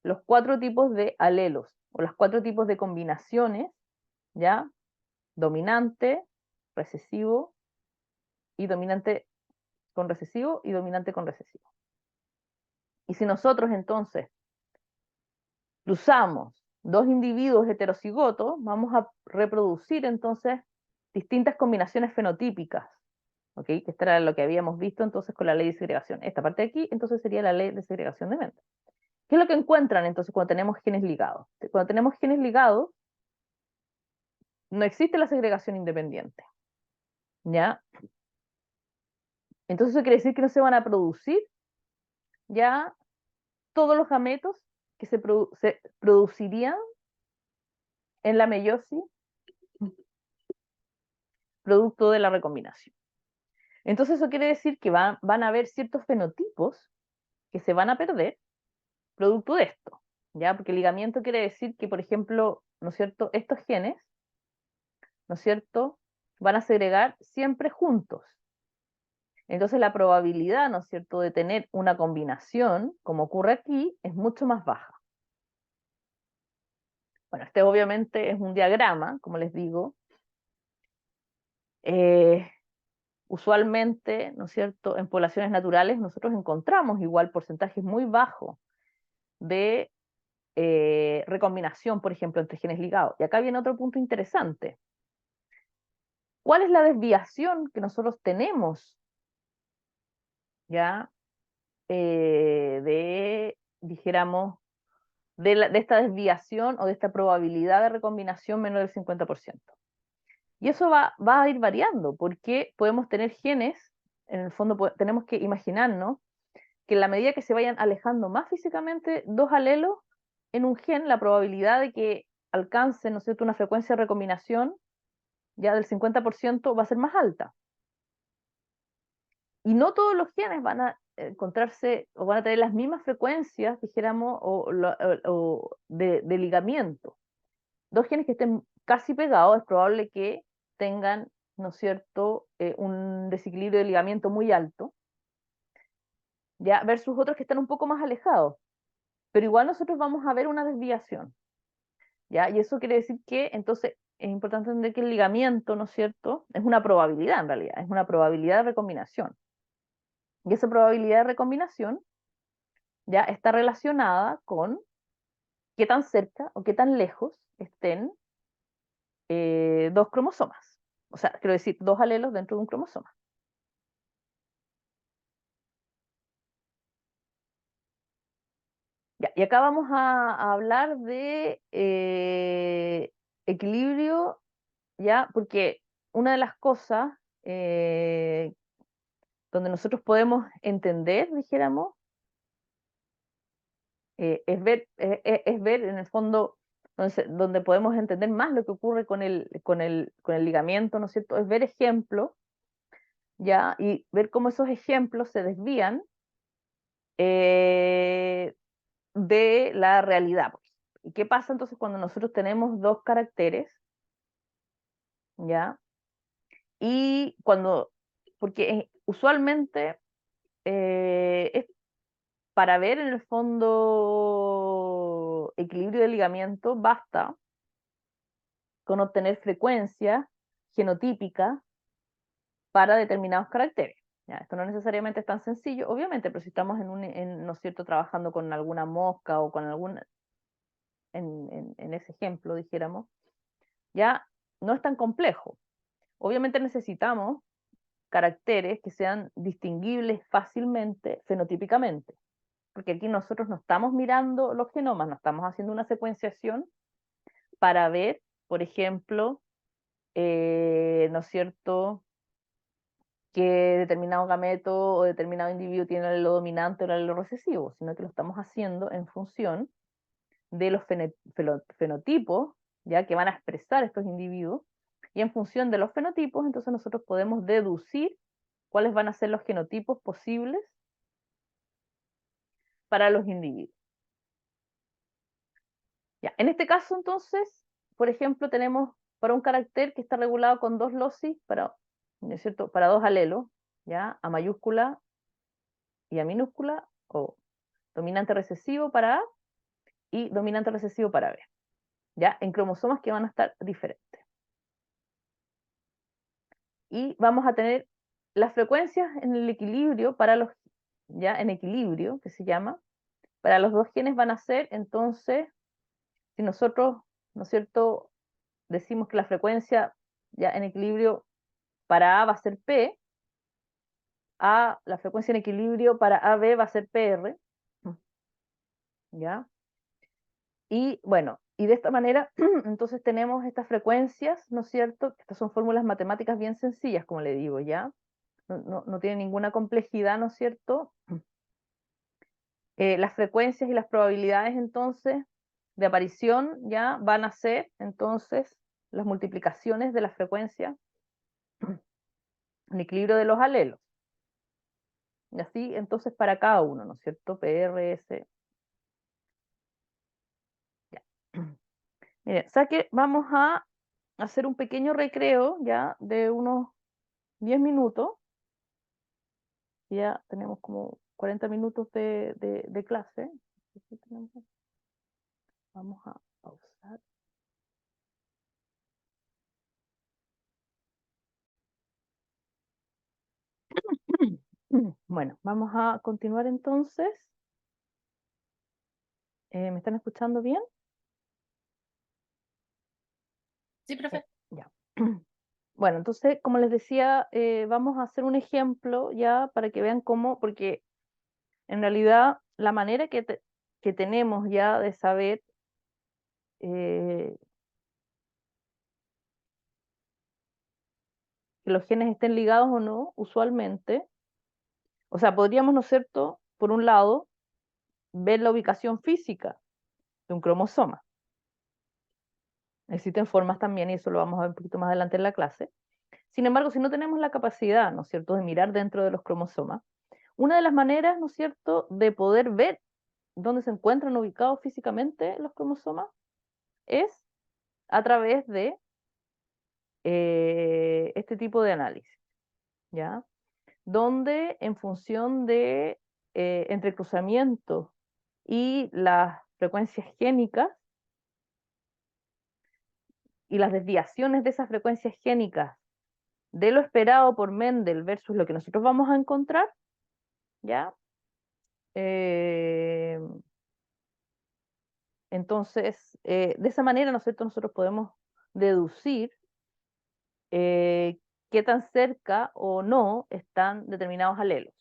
los cuatro tipos de alelos, o los cuatro tipos de combinaciones, ¿ya? Dominante, recesivo, y dominante con recesivo, y dominante con recesivo. Y si nosotros entonces cruzamos dos individuos heterocigotos, vamos a reproducir entonces distintas combinaciones fenotípicas, ¿ok? Que esto era lo que habíamos visto entonces con la ley de segregación. Esta parte de aquí entonces sería la ley de segregación de Mendel. ¿Qué es lo que encuentran entonces cuando tenemos genes ligados? Cuando tenemos genes ligados, no existe la segregación independiente, ¿ya? Entonces eso quiere decir que no se van a producir ya todos los gametos que se producirían en la meiosis producto de la recombinación. Entonces eso quiere decir que van a haber ciertos fenotipos que se van a perder producto de esto, ¿ya? Porque ligamiento quiere decir que, por ejemplo, ¿no es cierto?, estos genes, ¿no es cierto?, van a segregar siempre juntos. Entonces la probabilidad, ¿no es cierto?, de tener una combinación, como ocurre aquí, es mucho más baja. Bueno, este obviamente es un diagrama, como les digo. Usualmente, ¿no es cierto?, en poblaciones naturales nosotros encontramos igual porcentajes muy bajos de recombinación, por ejemplo, entre genes ligados. Y acá viene otro punto interesante. ¿Cuál es la desviación que nosotros tenemos ya dijéramos, de esta desviación o de esta probabilidad de recombinación menor del 50%? Y eso va a ir variando, porque podemos tener genes, en el fondo tenemos que imaginarnos que en la medida que se vayan alejando más físicamente dos alelos en un gen, la probabilidad de que alcance, ¿no es cierto?, una frecuencia de recombinación ya del 50% va a ser más alta. Y no todos los genes van a encontrarse o van a tener las mismas frecuencias, dijéramos, o de ligamiento. Dos genes que estén casi pegados es probable que tengan, ¿no es cierto?, un desequilibrio de ligamiento muy alto, ya versus otros que están un poco más alejados. Pero igual nosotros vamos a ver una desviación, ¿ya? Y eso quiere decir que entonces es importante entender que el ligamiento, ¿no es cierto?, es una probabilidad en realidad, es una probabilidad de recombinación. Y esa probabilidad de recombinación ya está relacionada con qué tan cerca o qué tan lejos estén dos cromosomas. O sea, quiero decir, dos alelos dentro de un cromosoma. Ya, y acá vamos a hablar de equilibrio, ya, porque una de las cosas donde nosotros podemos entender, dijéramos, es ver en el fondo donde podemos entender más lo que ocurre con el ligamiento, ¿no es cierto? Es ver ejemplos, ¿ya? Y ver cómo esos ejemplos se desvían eh, de la realidad, pues. ¿Y qué pasa entonces cuando nosotros tenemos dos caracteres, ¿ya? Y cuando, porque usualmente es para ver en el fondo equilibrio de ligamiento, basta con obtener frecuencias genotípicas para determinados caracteres. Ya, esto no necesariamente es tan sencillo, obviamente, pero si estamos ¿no es cierto?, trabajando con alguna mosca o con algún, en ese ejemplo, dijéramos, ya no es tan complejo. Obviamente necesitamos caracteres que sean distinguibles fácilmente fenotípicamente, porque aquí nosotros no estamos mirando los genomas, no estamos haciendo una secuenciación para ver, por ejemplo, ¿no es cierto?, que determinado gameto o determinado individuo tiene el alelo dominante o el alelo recesivo, sino que lo estamos haciendo en función de los fenotipos, ya que van a expresar estos individuos, y en función de los fenotipos, entonces nosotros podemos deducir cuáles van a ser los genotipos posibles para los individuos. Ya, en este caso, entonces, por ejemplo, tenemos para un carácter que está regulado con dos locis, ¿no es cierto?, para dos alelos, ¿ya?, A mayúscula y A minúscula, o dominante recesivo para A y dominante recesivo para B, ¿ya?, en cromosomas que van a estar diferentes. Y vamos a tener las frecuencias en el equilibrio para los, ya en equilibrio, que se llama, para los dos genes van a ser, entonces, si nosotros, ¿no es cierto?, decimos que la frecuencia ya en equilibrio para A va a ser P, la frecuencia en equilibrio para AB va a ser PR, ¿ya? Y bueno, y de esta manera, entonces tenemos estas frecuencias, ¿no es cierto? Estas son fórmulas matemáticas bien sencillas, como le digo, ¿ya? No tiene ninguna complejidad, ¿no es cierto? Las frecuencias y las probabilidades, entonces, de aparición, ya van a ser, entonces, las multiplicaciones de la frecuencia en equilibrio de los alelos. Y así, entonces, para cada uno, ¿no es cierto? PRS. Ya. Mire, o sea que vamos a hacer un pequeño recreo ya de unos 10 minutos. Ya tenemos como 40 minutos de clase. Vamos a pausar. Bueno, vamos a continuar entonces. ¿Me están escuchando bien?
Sí, profe.
Ya. Bueno, entonces, como les decía, vamos a hacer un ejemplo ya para que vean cómo, porque en realidad la manera que tenemos ya de saber eh, que los genes estén ligados o no, usualmente, o sea, podríamos, ¿no es cierto?, por un lado, ver la ubicación física de un cromosoma. Existen formas también, y eso lo vamos a ver un poquito más adelante en la clase. Sin embargo, si no tenemos la capacidad, ¿no es cierto?, de mirar dentro de los cromosomas, una de las maneras, ¿no es cierto?, de poder ver dónde se encuentran ubicados físicamente los cromosomas es a través de este tipo de análisis, ¿ya? Donde en función de entrecruzamiento y las frecuencias génicas y las desviaciones de esas frecuencias génicas de lo esperado por Mendel versus lo que nosotros vamos a encontrar, ¿ya? Eh, entonces, de esa manera, ¿no es cierto?, nosotros podemos deducir qué tan cerca o no están determinados alelos.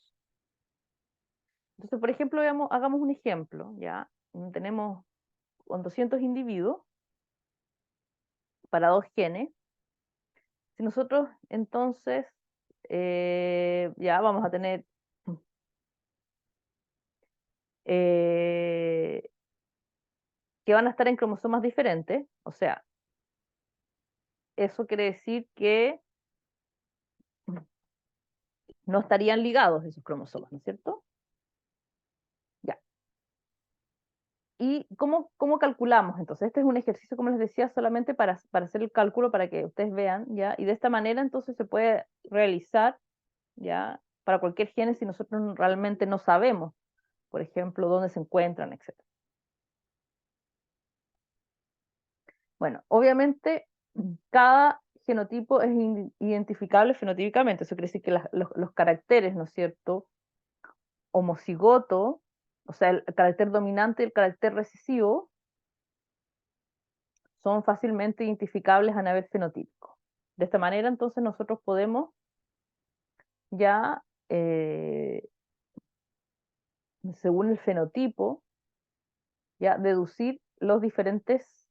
Entonces, por ejemplo, hagamos un ejemplo, ¿ya? Tenemos con 200 individuos para 2 genes. Si nosotros entonces ya vamos a tener que van a estar en cromosomas diferentes, o sea, eso quiere decir que no estarían ligados esos cromosomas, ¿no es cierto? Ya. ¿Y cómo calculamos entonces? Este es un ejercicio, como les decía, solamente para hacer el cálculo, para que ustedes vean, ¿ya? Y de esta manera entonces se puede realizar, ¿ya? Para cualquier gene si nosotros realmente no sabemos, por ejemplo, dónde se encuentran, etc. Bueno, obviamente cada genotipo es identificable fenotípicamente, eso quiere decir que los caracteres, ¿no es cierto? Homocigoto, o sea, el carácter dominante y el carácter recesivo, son fácilmente identificables a nivel fenotípico. De esta manera, entonces, nosotros podemos ya, según el fenotipo, ya deducir los diferentes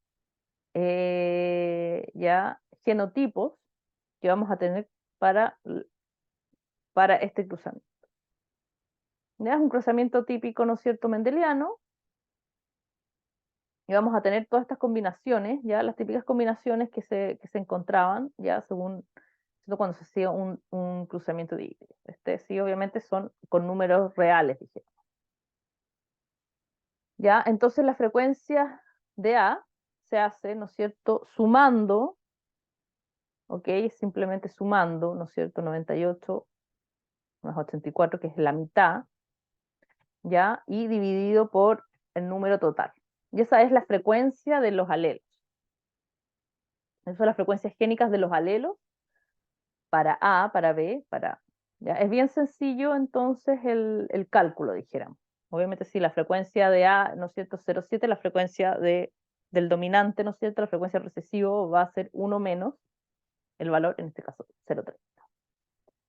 ya genotipos que vamos a tener para, para este cruzamiento. Ya es un cruzamiento típico, ¿no es cierto?, mendeliano, y vamos a tener todas estas combinaciones, ya las típicas combinaciones que se encontraban, ya según cuando se hacía un cruzamiento de híbridos. Sí, obviamente son con números reales, dije. Ya, entonces la frecuencia de A se hace, ¿no es cierto?, sumando, ¿ok? Simplemente sumando, ¿no es cierto?, 98 más 84, que es la mitad, ¿ya? Y dividido por el número total. Y esa es la frecuencia de los alelos. Esas son las frecuencias génicas de los alelos para A, para B, para... ¿ya? Es bien sencillo entonces el cálculo, dijéramos. Obviamente si la frecuencia de A, ¿no es cierto?, 0,7, la frecuencia del dominante, ¿no es cierto?, la frecuencia recesivo va a ser 1 menos el valor, en este caso 0,3.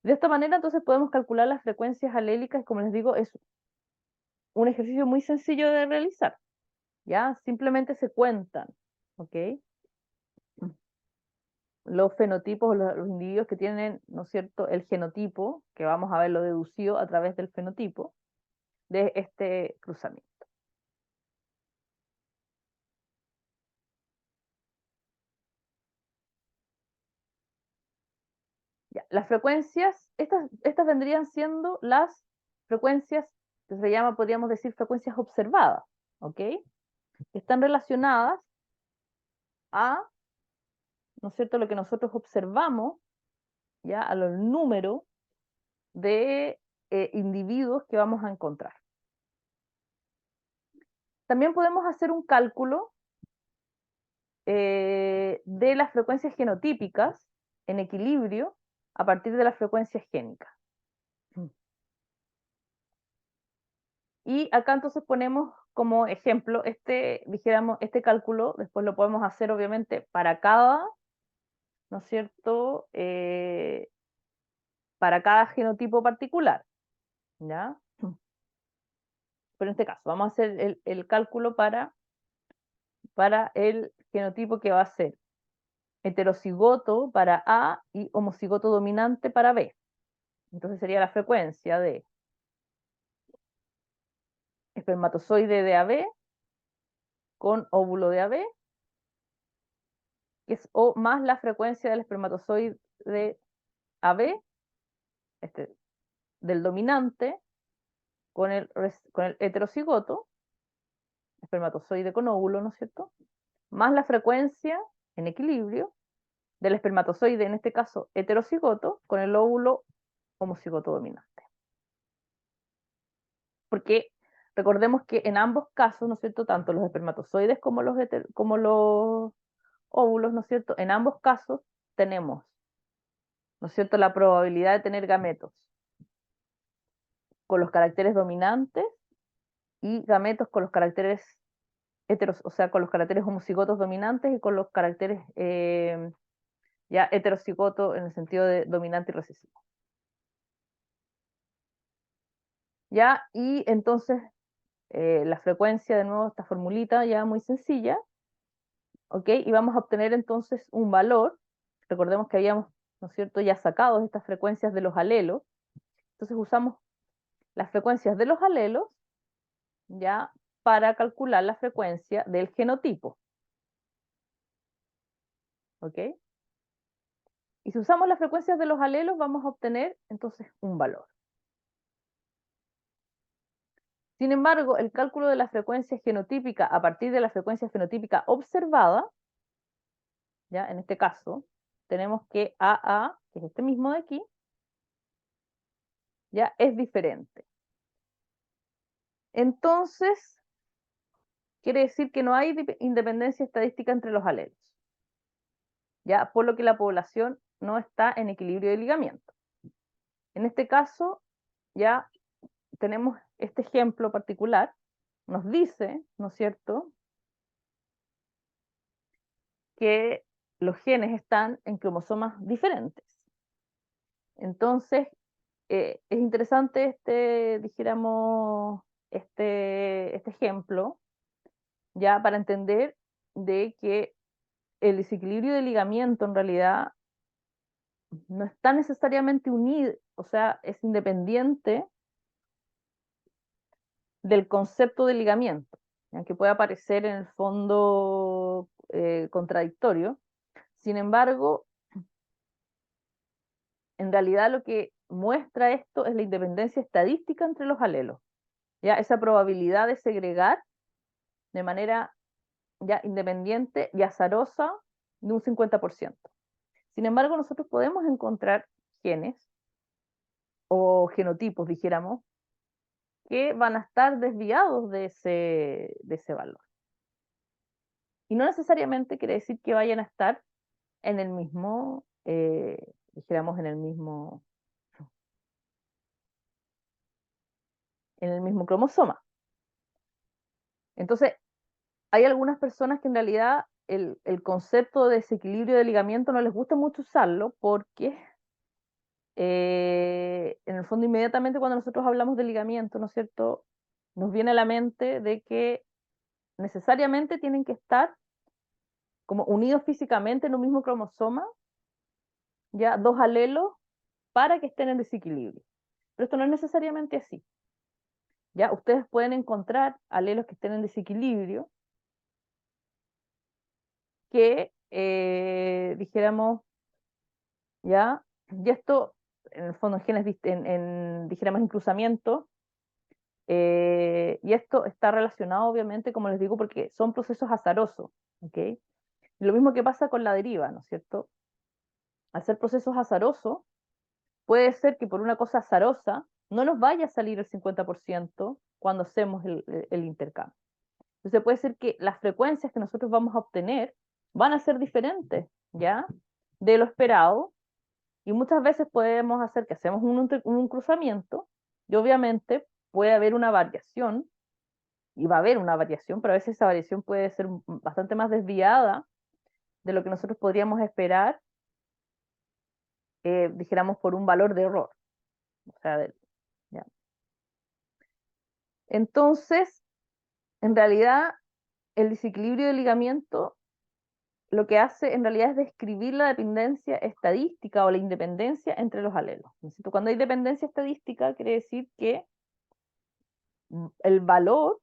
De esta manera entonces podemos calcular las frecuencias alélicas, como les digo, es un ejercicio muy sencillo de realizar, ¿ya? Simplemente se cuentan, ¿ok? Los fenotipos, los individuos que tienen, ¿no es cierto?, el genotipo, que vamos a verlo deducido a través del fenotipo de este cruzamiento. Ya, las frecuencias, estas vendrían siendo las frecuencias que se llama, podríamos decir, frecuencias observadas, ¿ok? Que están relacionadas a, ¿no es cierto?, lo que nosotros observamos, ya, a los números de individuos que vamos a encontrar. También podemos hacer un cálculo de las frecuencias genotípicas en equilibrio a partir de las frecuencias génicas. Y acá entonces ponemos como ejemplo dijéramos, este cálculo, después lo podemos hacer obviamente para cada, ¿no es cierto?, para cada genotipo particular, ¿ya? Pero en este caso, vamos a hacer el cálculo para el genotipo que va a ser heterocigoto para A y homocigoto dominante para B. Entonces sería la frecuencia de espermatozoide de AB con óvulo de AB, que es O más la frecuencia del espermatozoide de AB, del dominante, con el heterocigoto, espermatozoide con óvulo, ¿no es cierto? Más la frecuencia en equilibrio del espermatozoide, en este caso heterocigoto, con el óvulo homocigoto dominante. Porque recordemos que en ambos casos, ¿no es cierto?, tanto los espermatozoides como los óvulos, ¿no es cierto?, en ambos casos tenemos, ¿no es cierto?, la probabilidad de tener gametos con los caracteres dominantes y gametos con los caracteres o sea, con los caracteres homocigotos dominantes y con los caracteres ya heterocigoto en el sentido de dominante y recesivo. Ya, y entonces la frecuencia, de nuevo, esta formulita ya muy sencilla, ¿ok? Y vamos a obtener entonces un valor. Recordemos que habíamos, ¿no es cierto?, ya sacado estas frecuencias de los alelos. Entonces usamos las frecuencias de los alelos ya para calcular la frecuencia del genotipo. ¿Ok? Y si usamos las frecuencias de los alelos, vamos a obtener entonces un valor. Sin embargo, el cálculo de la frecuencia genotípica a partir de la frecuencia fenotípica observada, ya en este caso, tenemos que AA, que es este mismo de aquí, ya es diferente. Entonces, quiere decir que no hay independencia estadística entre los alelos, ya por lo que la población no está en equilibrio de ligamiento. En este caso, ya tenemos este ejemplo particular, nos dice, ¿no es cierto?, que los genes están en cromosomas diferentes. Entonces, es interesante dijéramos, este ejemplo, ya para entender de que el desequilibrio de ligamiento en realidad no está necesariamente unido, o sea, es independiente del concepto de ligamiento, aunque pueda parecer en el fondo contradictorio. Sin embargo, en realidad lo que muestra esto es la independencia estadística entre los alelos, ya esa probabilidad de segregar de manera ya independiente y azarosa de un 50%. Sin embargo, nosotros podemos encontrar genes o genotipos, dijéramos, que van a estar desviados de ese valor. Y no necesariamente quiere decir que vayan a estar en el mismo, dijéramos, en el mismo cromosoma. Entonces, hay algunas personas que en realidad el concepto de desequilibrio de ligamiento no les gusta mucho usarlo porque en el fondo inmediatamente cuando nosotros hablamos de ligamiento, ¿no es cierto?, nos viene a la mente de que necesariamente tienen que estar como unidos físicamente en un mismo cromosoma, ya dos alelos, para que estén en desequilibrio. Pero esto no es necesariamente así. Ya ustedes pueden encontrar alelos que estén en desequilibrio, que dijéramos, ya, y esto en el fondo en genes, dijéramos, en cruzamiento, y esto está relacionado obviamente, como les digo, porque son procesos azarosos, ¿ok? Y lo mismo que pasa con la deriva, ¿no es cierto? Al ser procesos azarosos, puede ser que por una cosa azarosa no nos vaya a salir el 50% cuando hacemos el intercambio. Entonces puede ser que las frecuencias que nosotros vamos a obtener van a ser diferentes, ¿ya? De lo esperado, y muchas veces podemos hacer que hacemos un cruzamiento, y obviamente puede haber una variación, y va a haber una variación, pero a veces esa variación puede ser bastante más desviada de lo que nosotros podríamos esperar, dijéramos, por un valor de error. O sea, ¿ya? Entonces, en realidad, el desequilibrio de ligamiento lo que hace en realidad es describir la dependencia estadística o la independencia entre los alelos. Cuando hay dependencia estadística, quiere decir que el valor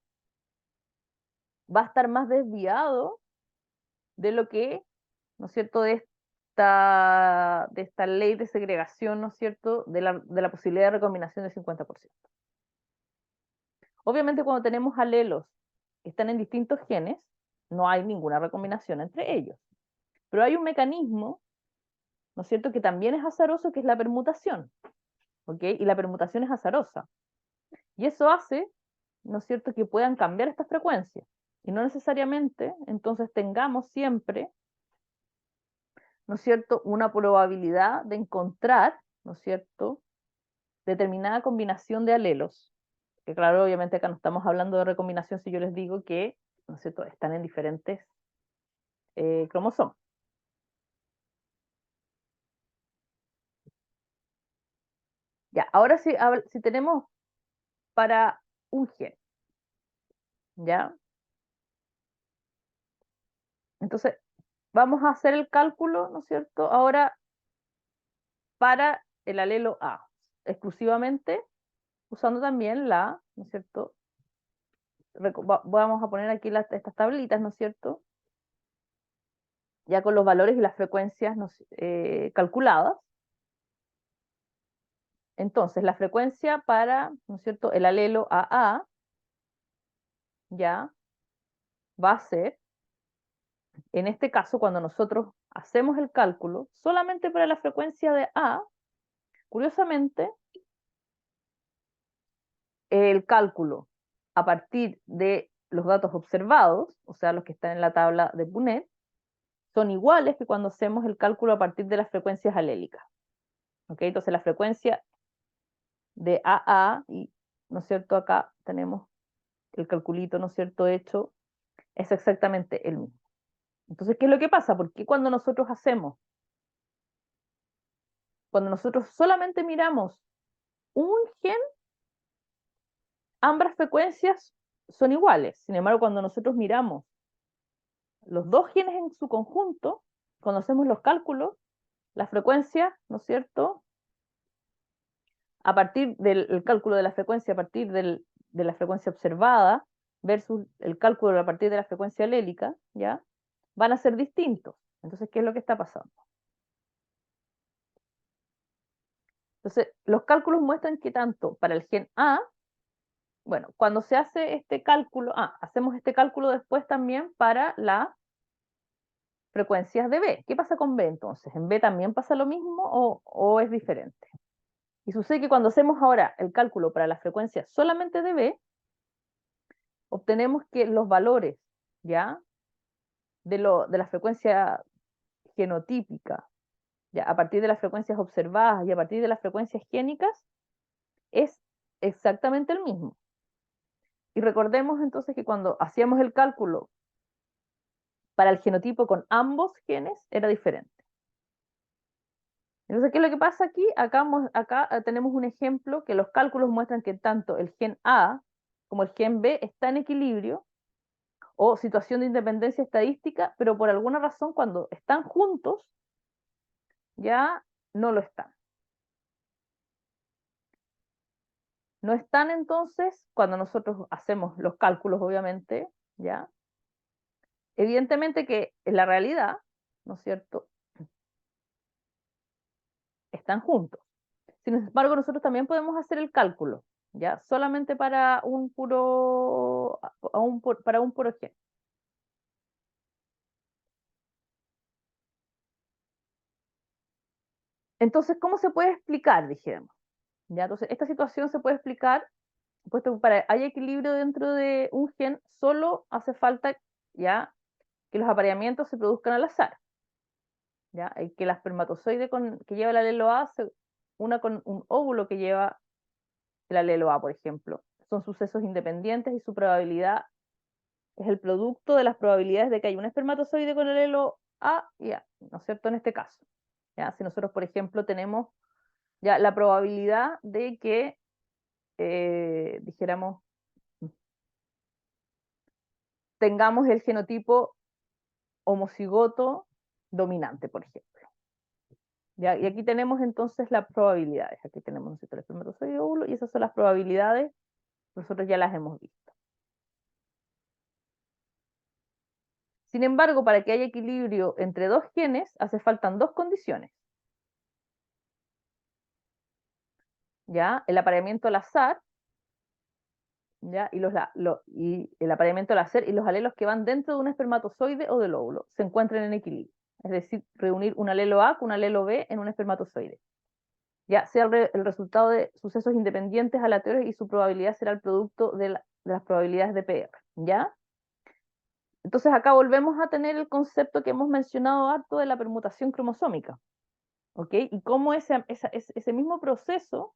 va a estar más desviado de lo que, ¿no es cierto?, de esta ley de segregación, ¿no es cierto?, de la posibilidad de recombinación del 50%. Obviamente cuando tenemos alelos que están en distintos genes, no hay ninguna recombinación entre ellos. Pero hay un mecanismo, ¿no es cierto?, que también es azaroso, que es la permutación, ¿ok? Y la permutación es azarosa. Y eso hace, ¿no es cierto?, que puedan cambiar estas frecuencias. Y no necesariamente, entonces, tengamos siempre, ¿no es cierto?, una probabilidad de encontrar, ¿no es cierto?, determinada combinación de alelos. Que claro, obviamente acá no estamos hablando de recombinación si yo les digo que, ¿no es cierto?, están en diferentes cromosomas. Ya, ahora sí, si tenemos para un gen, ¿ya? Entonces, vamos a hacer el cálculo, ¿no es cierto? Ahora para el alelo A, exclusivamente usando también la, ¿no es cierto? Vamos a poner aquí estas tablitas, ¿no es cierto? Ya con los valores y las frecuencias calculadas. Entonces, la frecuencia para, ¿no es cierto?, el alelo AA ya va a ser, en este caso, cuando nosotros hacemos el cálculo, solamente para la frecuencia de A, curiosamente, el cálculo a partir de los datos observados, o sea, los que están en la tabla de Punnett, son iguales que cuando hacemos el cálculo a partir de las frecuencias alélicas. ¿Ok? Entonces la frecuencia de AA, y, ¿no es cierto? Acá tenemos el calculito, ¿no es cierto?, hecho, es exactamente el mismo. Entonces, ¿qué es lo que pasa? Porque cuando nosotros solamente miramos un gen, ambas frecuencias son iguales. Sin embargo, cuando nosotros miramos los dos genes en su conjunto, cuando hacemos los cálculos, la frecuencia, ¿no es cierto?, a partir del cálculo de la frecuencia, a partir de la frecuencia observada, versus el cálculo a partir de la frecuencia alélica, ¿ya?, van a ser distintos. Entonces, ¿qué es lo que está pasando? Entonces, los cálculos muestran que tanto para el gen A, bueno, cuando se hace este cálculo, hacemos este cálculo después también para las frecuencias de B. ¿Qué pasa con B entonces? ¿En B también pasa lo mismo o es diferente? Y sucede que cuando hacemos ahora el cálculo para la frecuencia solamente de B, obtenemos que los valores, ¿ya?, de la frecuencia genotípica, ¿ya?, a partir de las frecuencias observadas y a partir de las frecuencias génicas, es exactamente el mismo. Y recordemos entonces que cuando hacíamos el cálculo para el genotipo con ambos genes, era diferente. Entonces, ¿qué es lo que pasa aquí? Acá tenemos un ejemplo que los cálculos muestran que tanto el gen A como el gen B está en equilibrio o situación de independencia estadística, pero por alguna razón cuando están juntos ya no lo están. No están entonces cuando nosotros hacemos los cálculos, obviamente, ¿ya? Evidentemente que en la realidad, ¿no es cierto?, están juntos. Sin embargo, nosotros también podemos hacer el cálculo, ¿ya? Solamente para para un puro gen. Entonces, ¿cómo se puede explicar? Dijéramos. ¿Ya? Entonces, esta situación se puede explicar, puesto que para hay equilibrio dentro de un gen, solo hace falta, ¿ya?, que los apareamientos se produzcan al azar. ¿Ya? Que la espermatozoide que lleva el alelo A se una con un óvulo que lleva el alelo A, por ejemplo. Son sucesos independientes y su probabilidad es el producto de las probabilidades de que haya un espermatozoide con el alelo A y A, ¿no es cierto? En este caso. ¿Ya? Si nosotros, por ejemplo, tenemos ya la probabilidad de que, dijéramos, tengamos el genotipo homocigoto dominante, por ejemplo. ¿Ya? Y aquí tenemos entonces las probabilidades. Aquí tenemos, ¿no es cierto?, el espermatozoide y óvulo, y esas son las probabilidades, nosotros ya las hemos visto. Sin embargo, para que haya equilibrio entre dos genes, hace faltan dos condiciones. ¿Ya? El apareamiento al azar, ¿ya?, y el apareamiento al azar y los alelos que van dentro de un espermatozoide o del óvulo se encuentren en equilibrio. Es decir, reunir un alelo A con un alelo B en un espermatozoide. Ya sea el resultado de sucesos independientes aleatorios y su probabilidad será el producto de las probabilidades de PR. ¿Ya? Entonces acá volvemos a tener el concepto que hemos mencionado harto de la permutación cromosómica. ¿Ok? Y cómo ese mismo proceso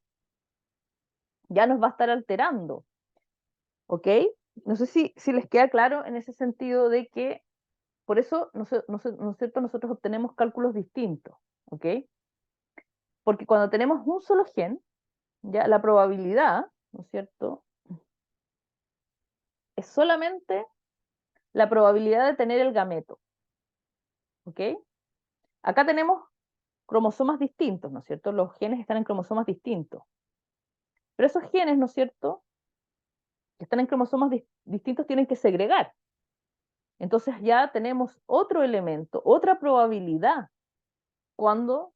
ya nos va a estar alterando. ¿Ok? No sé si les queda claro en ese sentido de que por eso, ¿no es cierto?, nosotros obtenemos cálculos distintos. ¿Ok? Porque cuando tenemos un solo gen, ya la probabilidad, ¿no es cierto? Es solamente la probabilidad de tener el gameto. ¿Ok? Acá tenemos cromosomas distintos, ¿no es cierto? Los genes están en cromosomas distintos. Pero esos genes, ¿no es cierto?, que están en cromosomas distintos tienen que segregar. Entonces ya tenemos otro elemento, otra probabilidad, cuando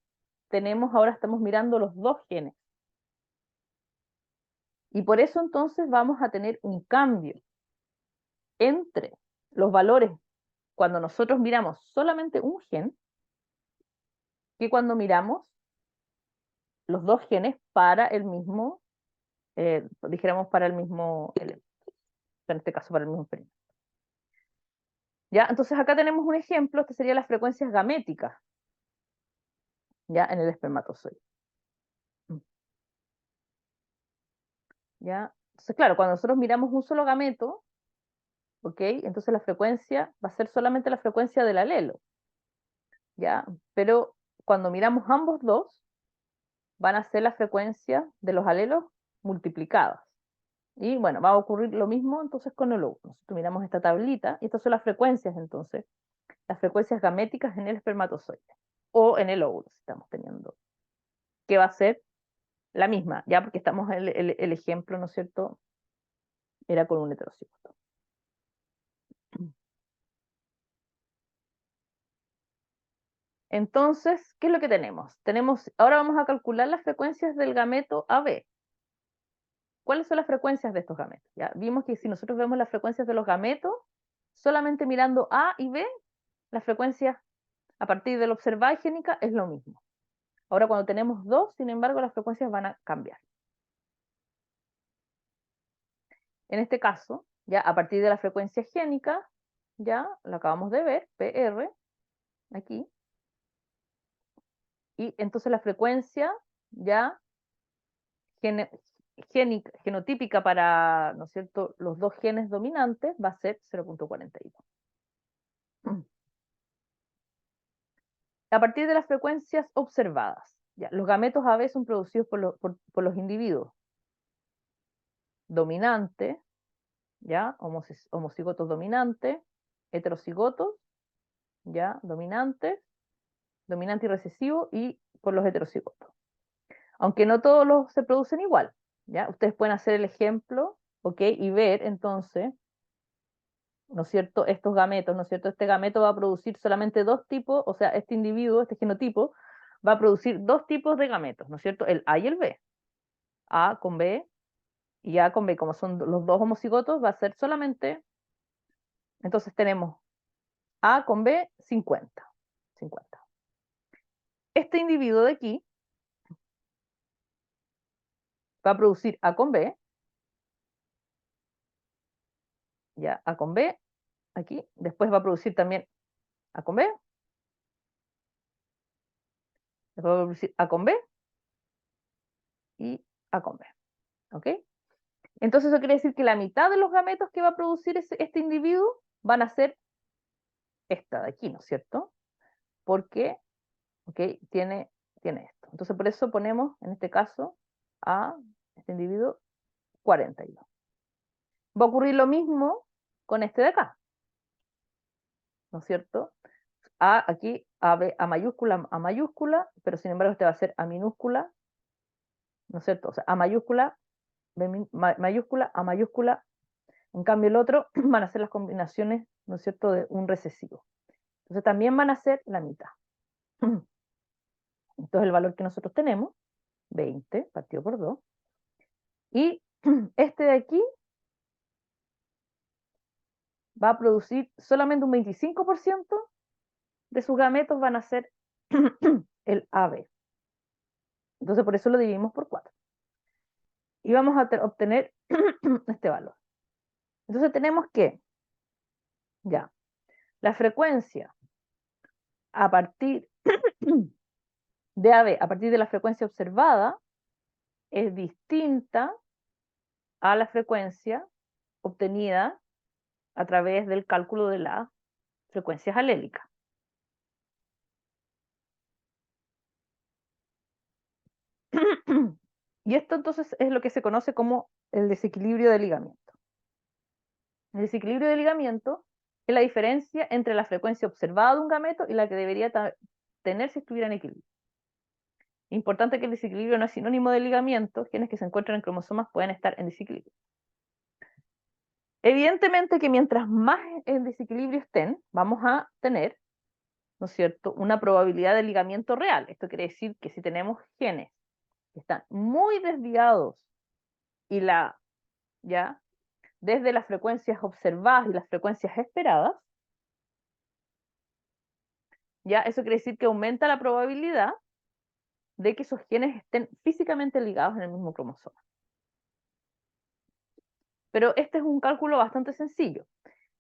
ahora estamos mirando los dos genes. Y por eso entonces vamos a tener un cambio entre los valores cuando nosotros miramos solamente un gen, que cuando miramos los dos genes para el mismo, dijéramos para el mismo elemento, en este caso para el mismo experimento. ¿Ya? Entonces acá tenemos un ejemplo, este sería las frecuencias gaméticas, ya, en el espermatozoide. ¿Ya? Entonces, claro, cuando nosotros miramos un solo gameto, ¿ok? Entonces la frecuencia va a ser solamente la frecuencia del alelo, ¿ya? Pero cuando miramos ambos dos, van a ser la frecuencia de los alelos multiplicadas. Y bueno, va a ocurrir lo mismo entonces con el óvulo. Nosotros miramos esta tablita, y estas son las frecuencias entonces, las frecuencias gaméticas en el espermatozoide, o en el óvulo, si estamos teniendo, que va a ser la misma, ya porque estamos el ejemplo, ¿no es cierto?, era con un heterocigoto. Entonces, ¿qué es lo que tenemos? Ahora vamos a calcular las frecuencias del gameto AB. ¿Cuáles son las frecuencias de estos gametos? Ya vimos que si nosotros vemos las frecuencias de los gametos, solamente mirando A y B, las frecuencias a partir de la observada génica es lo mismo. Ahora cuando tenemos dos, sin embargo, las frecuencias van a cambiar. En este caso, ya a partir de la frecuencia génica, ya lo acabamos de ver, PR, aquí, y entonces la frecuencia ya genotípica para, ¿no es cierto?, los dos genes dominantes va a ser 0.42. A partir de las frecuencias observadas, ya, los gametos AB son producidos por los individuos dominantes, ya, homocigotos dominantes, heterocigotos, ya, dominante y recesivo, y por los heterocigotos. Aunque no todos los se producen igual, ¿ya? Ustedes pueden hacer el ejemplo, ¿ok? Y ver entonces, ¿no es cierto?, estos gametos, ¿no es cierto? Este gameto va a producir solamente dos tipos, o sea, este individuo, este genotipo, va a producir dos tipos de gametos, ¿no es cierto? El A y el B. A con B y A con B, como son los dos homocigotos, va a ser solamente, entonces tenemos A con B, 50. Este individuo de aquí va a producir A con B, ya, A con B, aquí, después va a producir también A con B, después va a producir A con B y A con B, ¿ok? Entonces eso quiere decir que la mitad de los gametos que va a producir este individuo van a ser esta de aquí, ¿no es cierto? Porque, ¿ok?, tiene esto. Entonces por eso ponemos, en este caso, a este individuo 42. Va a ocurrir lo mismo con este de acá, ¿no es cierto? A aquí, A, B, A mayúscula, pero sin embargo este va a ser A minúscula, ¿no es cierto? O sea, A mayúscula, B mayúscula, A mayúscula. En cambio el otro van a ser las combinaciones, ¿no es cierto?, de un recesivo. Entonces también van a ser la mitad. Entonces el valor que nosotros tenemos, 20 partido por 2. Y este de aquí va a producir solamente un 25% de sus gametos van a ser el AB. Entonces por eso lo dividimos por 4. Y vamos a obtener este valor. Entonces tenemos que, ya, la frecuencia a partir de AB, a partir de la frecuencia observada, es distinta a la frecuencia obtenida a través del cálculo de las frecuencias alélicas. Y esto entonces es lo que se conoce como el desequilibrio de ligamiento. El desequilibrio de ligamiento es la diferencia entre la frecuencia observada de un gameto y la que debería tener si estuviera en equilibrio. Importante que el desequilibrio no es sinónimo de ligamiento, genes que se encuentran en cromosomas pueden estar en desequilibrio. Evidentemente que mientras más en desequilibrio estén, vamos a tener, ¿no es cierto?, una probabilidad de ligamiento real. Esto quiere decir que si tenemos genes que están muy desviados y ya, desde las frecuencias observadas y las frecuencias esperadas, ya, eso quiere decir que aumenta la probabilidad de que esos genes estén físicamente ligados en el mismo cromosoma. Pero este es un cálculo bastante sencillo.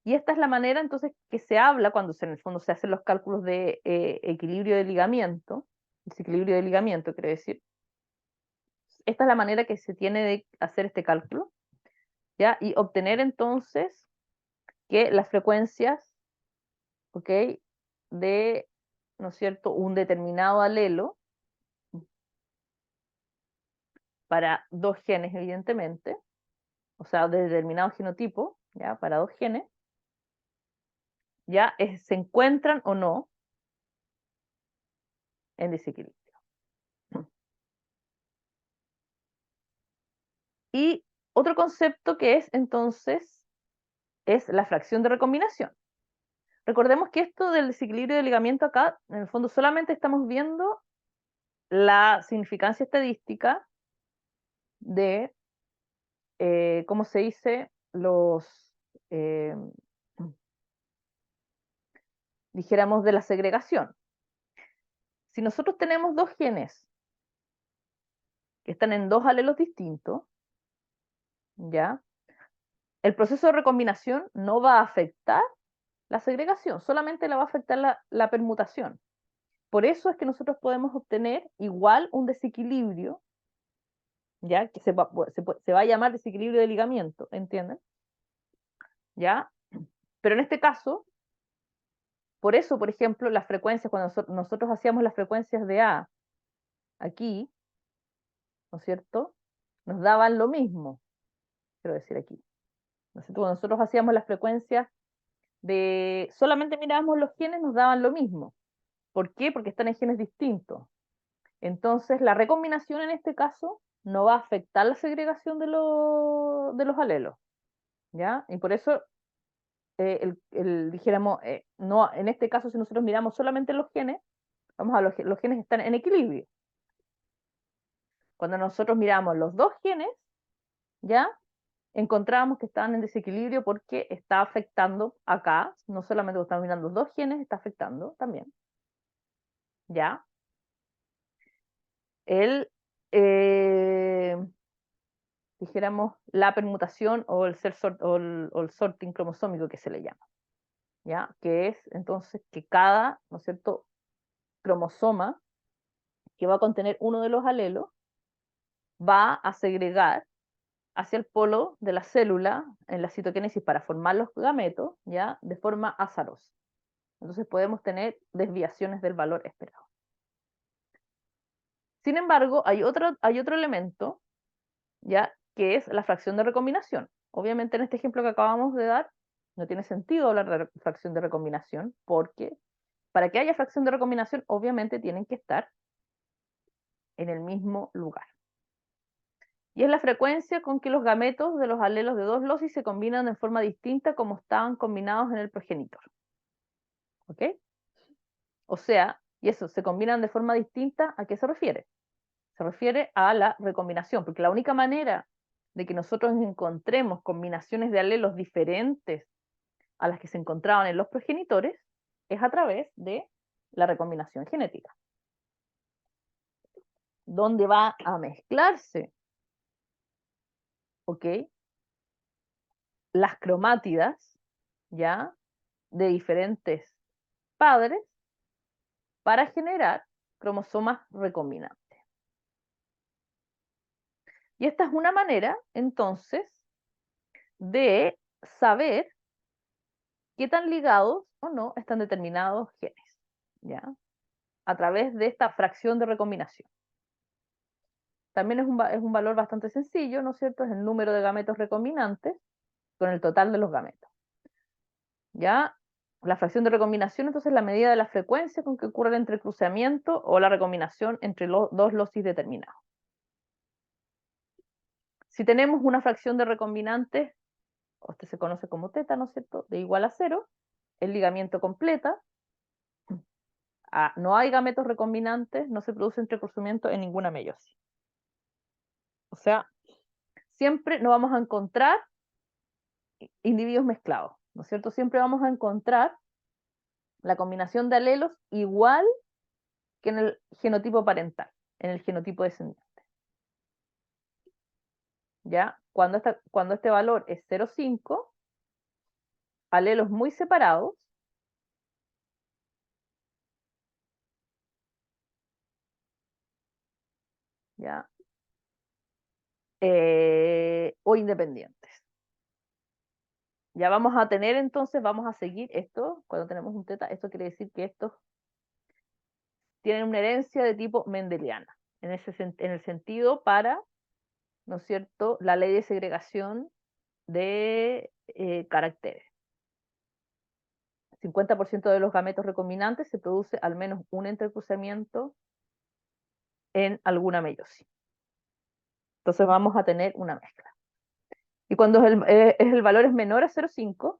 Y esta es la manera entonces que se habla cuando en el fondo se hacen los cálculos de equilibrio de ligamiento, desequilibrio de ligamiento, quiere decir. Esta es la manera que se tiene de hacer este cálculo, ¿ya? Y obtener entonces que las frecuencias, ¿ok?, de, ¿no es cierto?, un determinado alelo para dos genes, evidentemente, o sea, de determinado genotipo, ¿ya?, para dos genes, ya se encuentran o no en desequilibrio. Y otro concepto que es entonces es la fracción de recombinación. Recordemos que esto del desequilibrio de ligamiento acá, en el fondo solamente estamos viendo la significancia estadística de, ¿cómo se dice?, eh, dijéramos, de la segregación. Si nosotros tenemos dos genes que están en dos alelos distintos, ¿ya?, el proceso de recombinación no va a afectar la segregación, solamente la va a afectar la permutación. Por eso es que nosotros podemos obtener igual un desequilibrio, ¿ya?, que se va a llamar desequilibrio de ligamiento, ¿entienden? ¿Ya? Pero en este caso, por eso, por ejemplo, las frecuencias, cuando nosotros hacíamos las frecuencias de A aquí, ¿no es cierto?, nos daban lo mismo, quiero decir aquí. ¿No es cierto? Cuando nosotros hacíamos las frecuencias de solamente mirábamos los genes, nos daban lo mismo. ¿Por qué? Porque están en genes distintos. Entonces, la recombinación en este caso no va a afectar la segregación de los alelos, ¿ya? Y por eso, dijéramos, no, en este caso, si nosotros miramos solamente los genes, vamos a los genes están en equilibrio. Cuando nosotros miramos los dos genes, ¿ya?, encontramos que están en desequilibrio porque está afectando acá, no solamente cuando estamos mirando los dos genes, está afectando también, ¿ya?, el, dijéramos, la permutación o el sorting cromosómico que se le llama, ¿ya?, que es entonces que cada, ¿no es cierto?, cromosoma que va a contener uno de los alelos va a segregar hacia el polo de la célula en la citoquinesis para formar los gametos, ¿ya?, de forma azarosa. Entonces podemos tener desviaciones del valor esperado. Sin embargo, hay otro elemento, ¿ya?, que es la fracción de recombinación. Obviamente en este ejemplo que acabamos de dar, no tiene sentido hablar de fracción de recombinación, porque para que haya fracción de recombinación, obviamente tienen que estar en el mismo lugar. Y es la frecuencia con que los gametos de los alelos de dos locis se combinan de forma distinta como estaban combinados en el progenitor. ¿Ok? O sea, y eso, se combinan de forma distinta, ¿a qué se refiere? Se refiere a la recombinación, porque la única manera de que nosotros encontremos combinaciones de alelos diferentes a las que se encontraban en los progenitores es a través de la recombinación genética, donde va a mezclarse, ¿ok?, las cromátidas, ¿ya?, de diferentes padres para generar cromosomas recombinantes. Y esta es una manera, entonces, de saber qué tan ligados o no están determinados genes, ¿ya?, a través de esta fracción de recombinación. también es un valor bastante sencillo, ¿no es cierto? Es el número de gametos recombinantes con el total de los gametos. ¿Ya? La fracción de recombinación, entonces, es la medida de la frecuencia con que ocurre el entrecruzamiento o la recombinación entre los dos locis determinados. Si tenemos una fracción de recombinantes, este se conoce como teta, ¿no es cierto?, de igual a 0, el ligamiento completa, no hay gametos recombinantes, no se produce entrecruzamiento en ninguna meiosis. O sea, siempre nos vamos a encontrar individuos mezclados, ¿no es cierto? Siempre vamos a encontrar la combinación de alelos igual que en el genotipo parental, en el genotipo descendiente. ¿Ya? Cuando este valor es 0,5, alelos muy separados, ¿ya? O independientes. Ya vamos a tener entonces, vamos a seguir esto, cuando tenemos un teta, esto quiere decir que estos tienen una herencia de tipo mendeliana, en el sentido para, ¿no es cierto?, la ley de segregación de caracteres. 50% de los gametos recombinantes se produce al menos un entrecruzamiento en alguna meiosis. Entonces vamos a tener una mezcla. Y cuando el valor es menor a 0,5,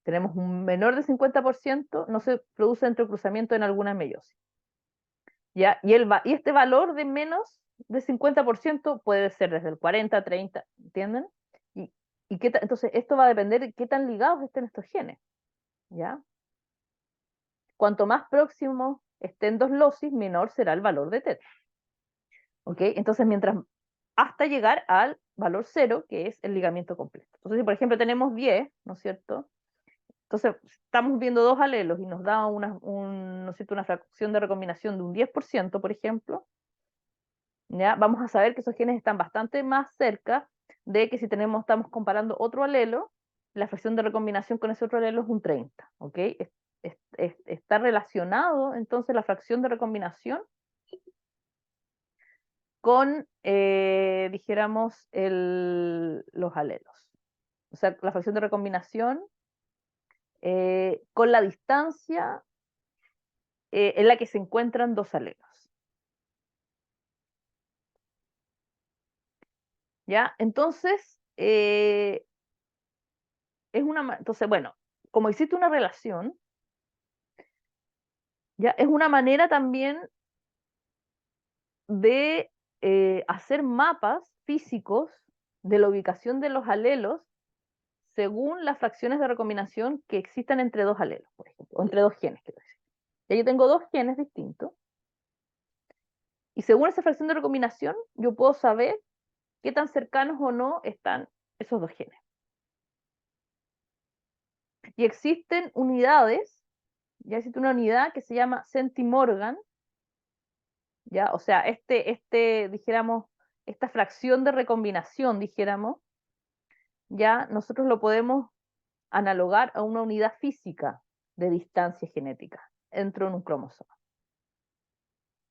tenemos un menor de 50%, no se produce entrecruzamiento en alguna meiosis. ¿Ya? Y este valor de menos de 50% puede ser desde el 40, 30, ¿entienden? Y entonces esto va a depender de qué tan ligados estén estos genes. ¿Ya? Cuanto más próximos estén dos locis, menor será el valor de teta. ¿Ok? Entonces, hasta llegar al valor 0, que es el ligamiento completo. Entonces, si por ejemplo tenemos 10, ¿no es cierto? Entonces, estamos viendo dos alelos y nos da ¿no es cierto?, una fracción de recombinación de un 10%, por ejemplo, ¿ya? Vamos a saber que esos genes están bastante más cerca de que si estamos comparando otro alelo, la fracción de recombinación con ese otro alelo es un 30, ¿ok? Está relacionado entonces la fracción de recombinación con, dijéramos, los alelos. O sea, la fracción de recombinación con la distancia en la que se encuentran dos alelos. ¿Ya? Entonces, entonces, bueno, como existe una relación, ya es una manera también de hacer mapas físicos de la ubicación de los alelos según las fracciones de recombinación que existan entre dos alelos, por ejemplo, o entre dos genes, quiero decir. Ya yo tengo dos genes distintos, y según esa fracción de recombinación, yo puedo saber qué tan cercanos o no están esos dos genes. Y existen unidades, ya existe una unidad que se llama centimorgan, ya, o sea, dijéramos, esta fracción de recombinación, dijéramos, ya nosotros lo podemos analogar a una unidad física de distancia genética dentro de un cromosoma.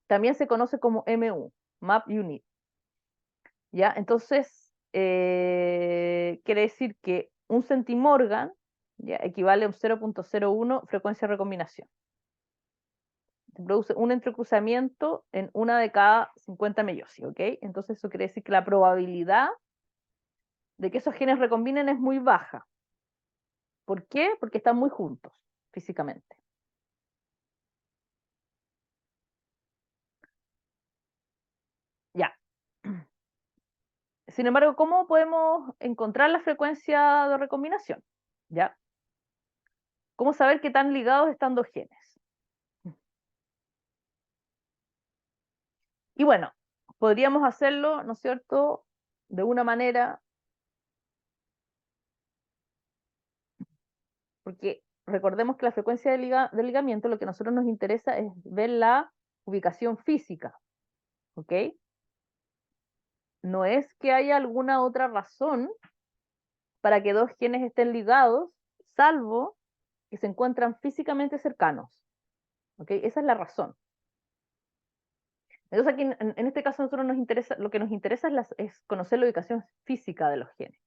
También se conoce como MU, Map Unit. ¿Ya? Entonces, quiere decir que un centimorgan, ¿ya?, equivale a un 0,01 frecuencia de recombinación. Se produce un entrecruzamiento en una de cada 50 meiosis, ¿ok? Entonces eso quiere decir que la probabilidad de que esos genes recombinen es muy baja. ¿Por qué? Porque están muy juntos físicamente. Ya. Sin embargo, ¿cómo podemos encontrar la frecuencia de recombinación? ¿Ya? ¿Cómo saber qué tan ligados están dos genes? Y bueno, podríamos hacerlo, ¿no es cierto?, de una manera, porque recordemos que la frecuencia del ligamiento, lo que a nosotros nos interesa es ver la ubicación física, ¿ok? No es que haya alguna otra razón para que dos genes estén ligados, salvo que se encuentran físicamente cercanos, ¿ok? Esa es la razón. Entonces aquí en este caso a nosotros nos interesa, lo que nos interesa es conocer la ubicación física de los genes.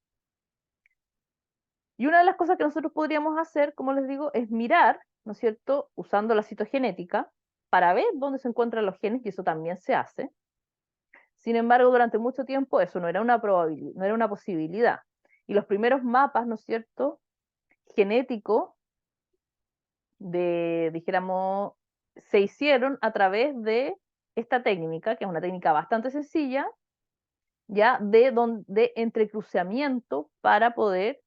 Y una de las cosas que nosotros podríamos hacer, como les digo, es mirar, ¿no es cierto?, usando la citogenética, para ver dónde se encuentran los genes, y eso también se hace. Sin embargo, durante mucho tiempo eso no era una probabilidad, no era una posibilidad. Y los primeros mapas, ¿no es cierto?, genéticos dijéramos, se hicieron a través de esta técnica, que es una técnica bastante sencilla, ya de entrecruceamiento para poder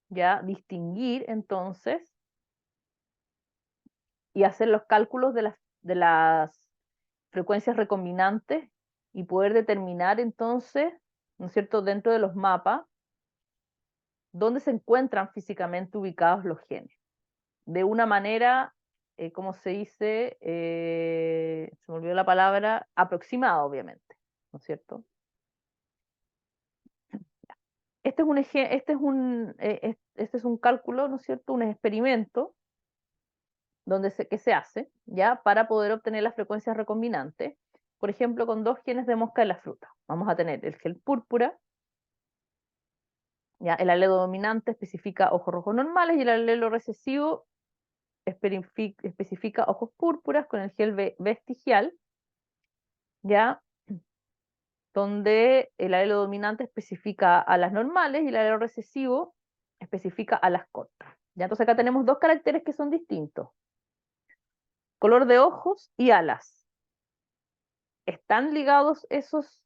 ya distinguir entonces y hacer los cálculos de las frecuencias recombinantes y poder determinar entonces, ¿no es cierto?, dentro de los mapas, dónde se encuentran físicamente ubicados los genes. De una manera, ¿cómo se dice? Se me olvidó la palabra, aproximada, obviamente, ¿no es cierto? Este es un cálculo, ¿no es cierto? Un experimento que se hace, ¿ya? Para poder obtener las frecuencias recombinantes, por ejemplo, con dos genes de mosca de la fruta. Vamos a tener el gen púrpura, ¿ya? El alelo dominante especifica ojos rojos normales y el alelo recesivo especifica ojos púrpuras con el gen vestigial, ¿ya? Donde el alelo dominante especifica a las normales y el alelo recesivo especifica a las cortas. ¿Ya? Entonces acá tenemos dos caracteres que son distintos. Color de ojos y alas. ¿Están ligados esos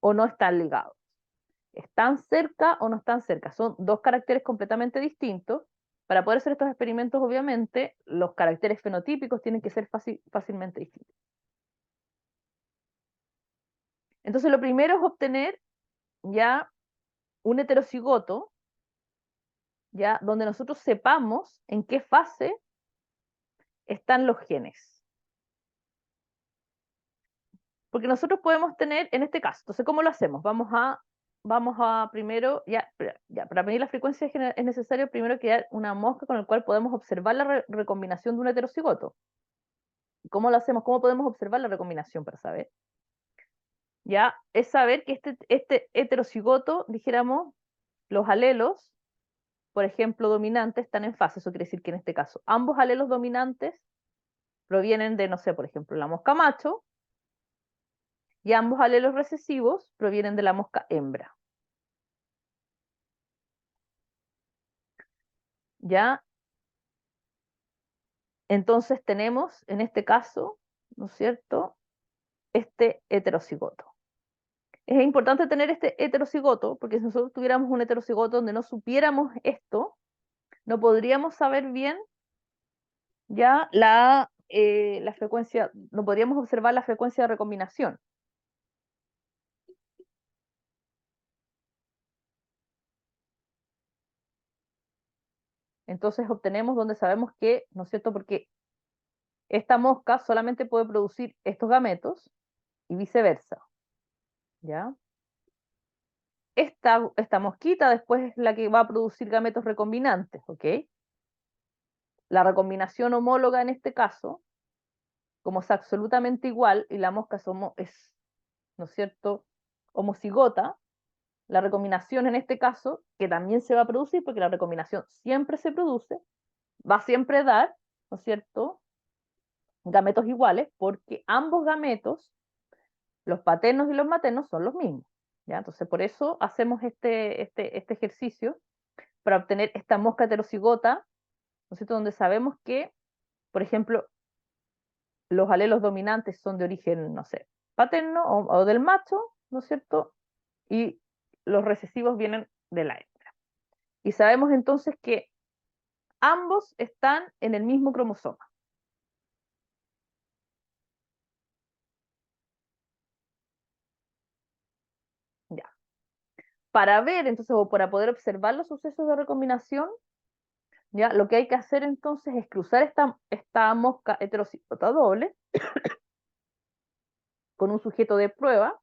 o no están ligados? ¿Están cerca o no están cerca? Son dos caracteres completamente distintos. Para poder hacer estos experimentos, obviamente, los caracteres fenotípicos tienen que ser fácilmente distintos. Entonces, lo primero es obtener ya un heterocigoto, ya donde nosotros sepamos en qué fase están los genes. Porque nosotros podemos tener, en este caso, entonces, ¿cómo lo hacemos? Vamos a primero, para medir la frecuencia de genes es necesario primero crear una mosca con la cual podemos observar la recombinación de un heterocigoto. ¿Cómo lo hacemos? ¿Cómo podemos observar la recombinación para saber? Ya, es saber que este heterocigoto, dijéramos, los alelos, por ejemplo, dominantes, están en fase. Eso quiere decir que en este caso, ambos alelos dominantes provienen de, no sé, por ejemplo, la mosca macho, y ambos alelos recesivos provienen de la mosca hembra. ¿Ya? Entonces tenemos, en este caso, ¿no es cierto?, este heterocigoto. Es importante tener este heterocigoto, porque si nosotros tuviéramos un heterocigoto donde no supiéramos esto, no podríamos saber bien ya la frecuencia, no podríamos observar la frecuencia de recombinación. Entonces obtenemos donde sabemos que, ¿no es cierto?, porque esta mosca solamente puede producir estos gametos y viceversa, ¿ya? Esta mosquita después es la que va a producir gametos recombinantes, ¿ok? La recombinación homóloga en este caso, como es absolutamente igual y la mosca es, ¿no es cierto?, homocigota, la recombinación en este caso, que también se va a producir, porque la recombinación siempre se produce, va a siempre dar, ¿no es cierto?, gametos iguales, porque ambos gametos, los paternos y los maternos, son los mismos. ¿Ya? Entonces, por eso hacemos este ejercicio para obtener esta mosca heterocigota, ¿no es cierto?, donde sabemos que, por ejemplo, los alelos dominantes son de origen, no sé, paterno o del macho, ¿no es cierto?, y los recesivos vienen de la hembra. Y sabemos entonces que ambos están en el mismo cromosoma. Ya. Para ver, entonces, o para poder observar los sucesos de recombinación, ya, lo que hay que hacer entonces es cruzar esta mosca heterocigota doble con un sujeto de prueba,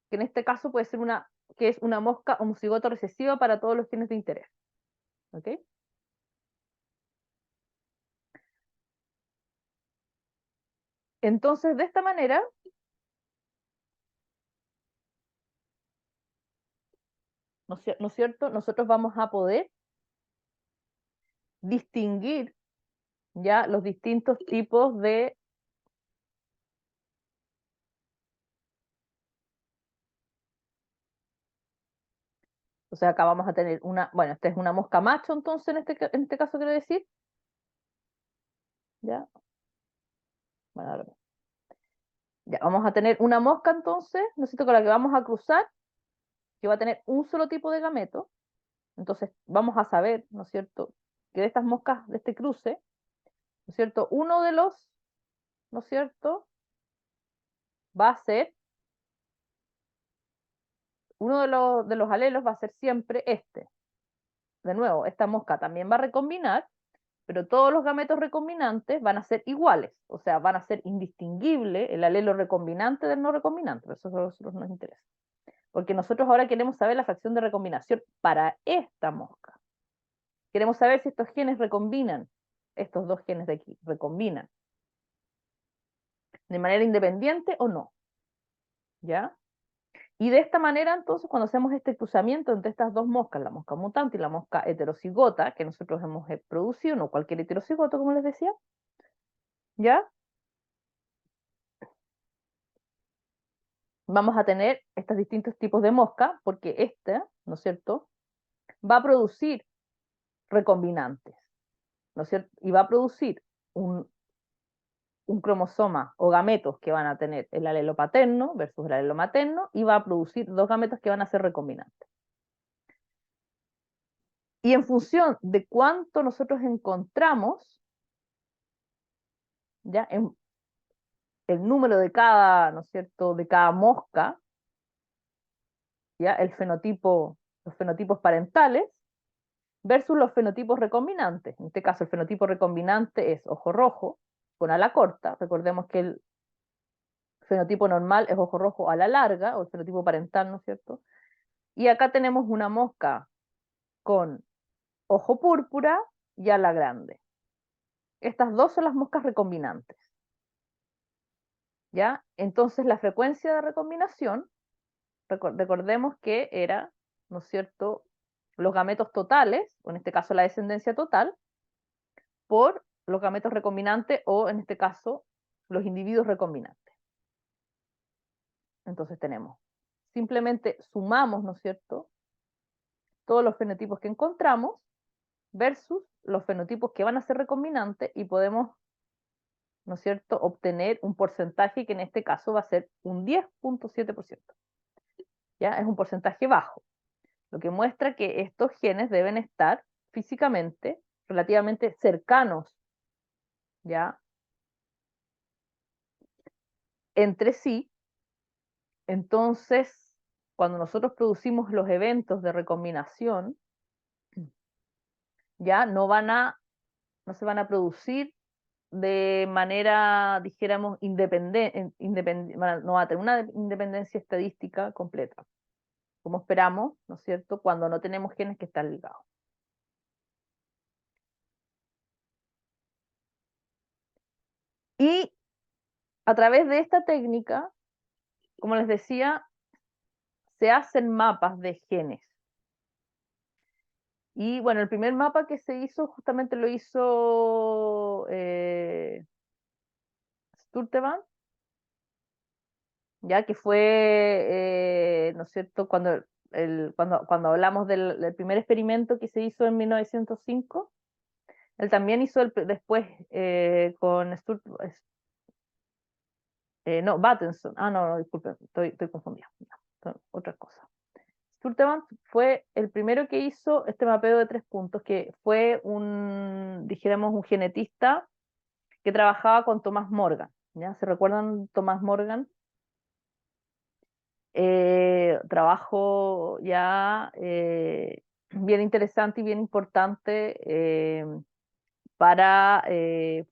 que en este caso puede ser que es una mosca homocigota recesiva para todos los genes de interés. ¿Ok? Entonces, de esta manera, ¿no es cierto? Nosotros vamos a poder distinguir ya los distintos tipos de o sea, acá vamos a tener una, bueno, esta es una mosca macho, entonces, en este caso quiero decir, ya, bueno, ahora, ya, vamos a tener una mosca entonces, ¿no es cierto?, con la que vamos a cruzar, que va a tener un solo tipo de gameto, entonces vamos a saber, ¿no es cierto?, que de estas moscas, de este cruce, ¿no es cierto?, uno de los, ¿no es cierto?, va a ser, uno de los alelos va a ser siempre este. De nuevo, esta mosca también va a recombinar, pero todos los gametos recombinantes van a ser iguales, o sea, van a ser indistinguible el alelo recombinante del no recombinante, por eso a nosotros nos interesa. Porque nosotros ahora queremos saber la fracción de recombinación para esta mosca. Queremos saber si estos genes recombinan, estos dos genes de aquí, recombinan de manera independiente o no, ¿ya? Y de esta manera, entonces, cuando hacemos este cruzamiento entre estas dos moscas, la mosca mutante y la mosca heterocigota, que nosotros hemos producido, no cualquier heterocigoto, como les decía, ¿ya? Vamos a tener estos distintos tipos de mosca, porque este, ¿no es cierto?, va a producir recombinantes, ¿no es cierto? Y va a producir un cromosoma o gametos que van a tener el alelo paterno versus el alelo materno, y va a producir dos gametos que van a ser recombinantes. Y en función de cuánto nosotros encontramos, ya, en el número de cada, ¿no es cierto?, de cada mosca, ya, el fenotipo, los fenotipos parentales, versus los fenotipos recombinantes. En este caso, el fenotipo recombinante es ojo rojo con ala corta. Recordemos que el fenotipo normal es ojo rojo a la larga, o el fenotipo parental, ¿no es cierto? Y acá tenemos una mosca con ojo púrpura y ala grande. Estas dos son las moscas recombinantes. ¿Ya? Entonces la frecuencia de recombinación, recordemos que era, ¿no es cierto?, los gametos totales, o en este caso la descendencia total, por los gametos recombinantes, o en este caso los individuos recombinantes. Entonces tenemos, simplemente sumamos, ¿no es cierto?, todos los fenotipos que encontramos versus los fenotipos que van a ser recombinantes, y podemos, ¿no es cierto?, obtener un porcentaje que en este caso va a ser un 10.7%. ¿Ya? Es un porcentaje bajo, lo que muestra que estos genes deben estar físicamente relativamente cercanos, ¿ya?, entre sí. Entonces, cuando nosotros producimos los eventos de recombinación, ya no se van a producir de manera, dijéramos, independiente, no va a tener una independencia estadística completa, como esperamos, ¿no es cierto?, cuando no tenemos genes que están ligados. Y a través de esta técnica, como les decía, se hacen mapas de genes. Y bueno, el primer mapa que se hizo justamente lo hizo Sturtevant, ya que fue, ¿no es cierto?, cuando hablamos del primer experimento que se hizo en 1905, él también hizo después con no, Battenson, no, disculpen, estoy confundida, otra cosa. Sturtevant fue el primero que hizo este mapeo de 3 puntos, que fue dijéramos, un genetista que trabajaba con Thomas Morgan, ¿ya? ¿Se recuerdan Thomas Morgan? Trabajo ya bien interesante y bien importante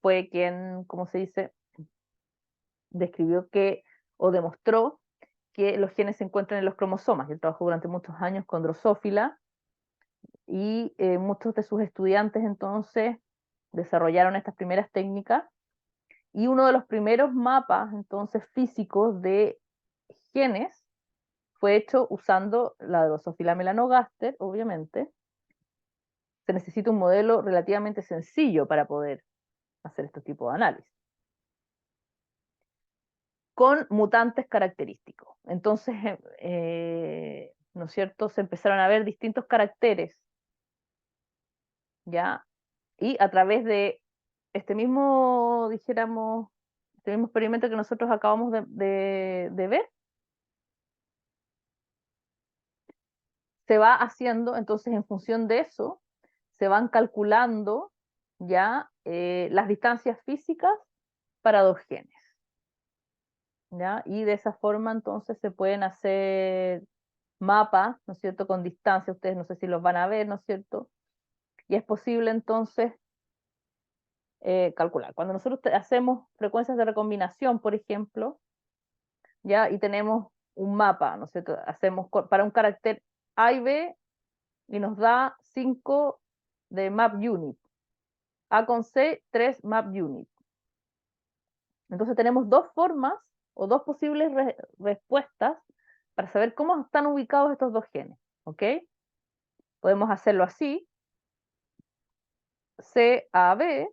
fue quien, ¿cómo se dice?, describió o demostró que los genes se encuentran en los cromosomas. Él trabajó durante muchos años con Drosophila, y muchos de sus estudiantes entonces desarrollaron estas primeras técnicas, Y uno de los primeros mapas, entonces, físicos de genes fue hecho usando la Drosophila melanogaster, obviamente. Se necesita un modelo relativamente sencillo para poder hacer este tipo de análisis, con mutantes característicos. Entonces, ¿no es cierto? Se empezaron a ver distintos caracteres, ¿ya? Y a través de este mismo, dijéramos, este mismo experimento que nosotros acabamos de ver, se va haciendo, entonces en función de eso, se van calculando ya las distancias físicas para dos genes. ¿Ya? Y de esa forma entonces se pueden hacer mapas, ¿no es cierto?, con distancia, ustedes no sé si los van a ver, ¿no es cierto? Y es posible entonces calcular. Cuando nosotros hacemos frecuencias de recombinación, por ejemplo, ¿ya? Y tenemos un mapa, ¿no es cierto? Hacemos para un carácter A y B y nos da 5 de map unit. A con C, 3 map unit. Entonces tenemos dos formas o dos posibles respuestas para saber cómo están ubicados estos dos genes, ¿ok? Podemos hacerlo así, CAB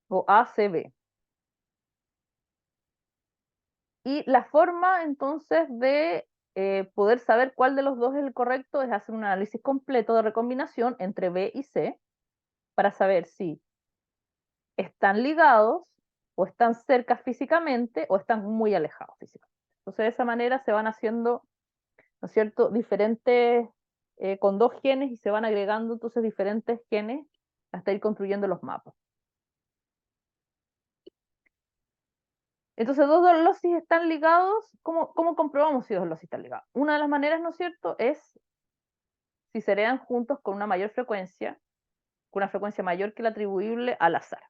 o ACB. Y la forma entonces de poder saber cuál de los dos es el correcto es hacer un análisis completo de recombinación entre B y C para saber si están ligados o están cerca físicamente o están muy alejados físicamente. Entonces de esa manera se van haciendo, ¿no es cierto?, diferentes, con dos genes y se van agregando entonces diferentes genes hasta ir construyendo los mapas. Entonces, dos losis están ligados. ¿Cómo comprobamos si dos losis están ligados? Una de las maneras, ¿no es cierto?, es si se heredan juntos con una mayor frecuencia, con una frecuencia mayor que la atribuible al azar.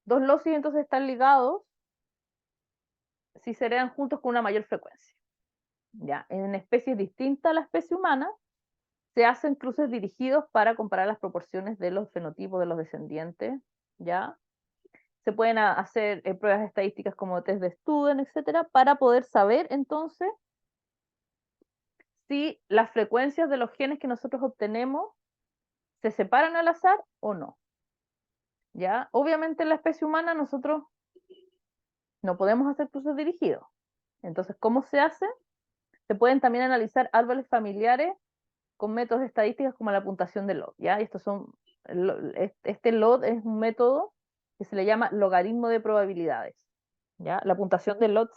Dos losis entonces están ligados si se heredan juntos con una mayor frecuencia. ¿Ya? En especies distintas a la especie humana, se hacen cruces dirigidos para comparar las proporciones de los fenotipos de los descendientes, ¿ya? Se pueden hacer pruebas estadísticas como test de Student, etcétera, para poder saber entonces si las frecuencias de los genes que nosotros obtenemos se separan al azar o no. ¿Ya? Obviamente en la especie humana nosotros no podemos hacer cruces dirigidos. Entonces, ¿cómo se hace? Se pueden también analizar árboles familiares con métodos estadísticos como la puntuación de LOD, ¿ya? Y estos son, este LOD es un método que se le llama logaritmo de probabilidades, ¿ya? La puntuación de LOD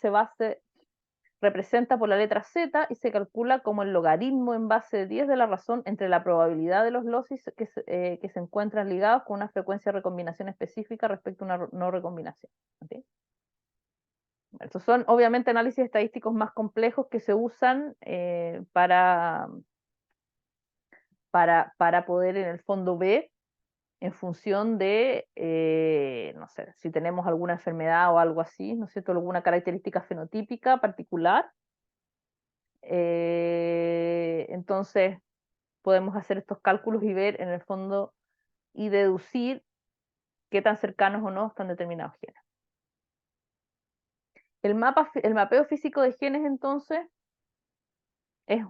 representa por la letra Z y se calcula como el logaritmo en base de 10 de la razón entre la probabilidad de los losis que se encuentran ligados con una frecuencia de recombinación específica respecto a una no recombinación. ¿Okay? Estos son obviamente análisis estadísticos más complejos que se usan para poder en el fondo ver en función de, no sé, si tenemos alguna enfermedad o algo así, ¿no es cierto?, alguna característica fenotípica particular. Entonces podemos hacer estos cálculos y ver en el fondo y deducir qué tan cercanos o no están determinados genes. El mapeo físico de genes entonces es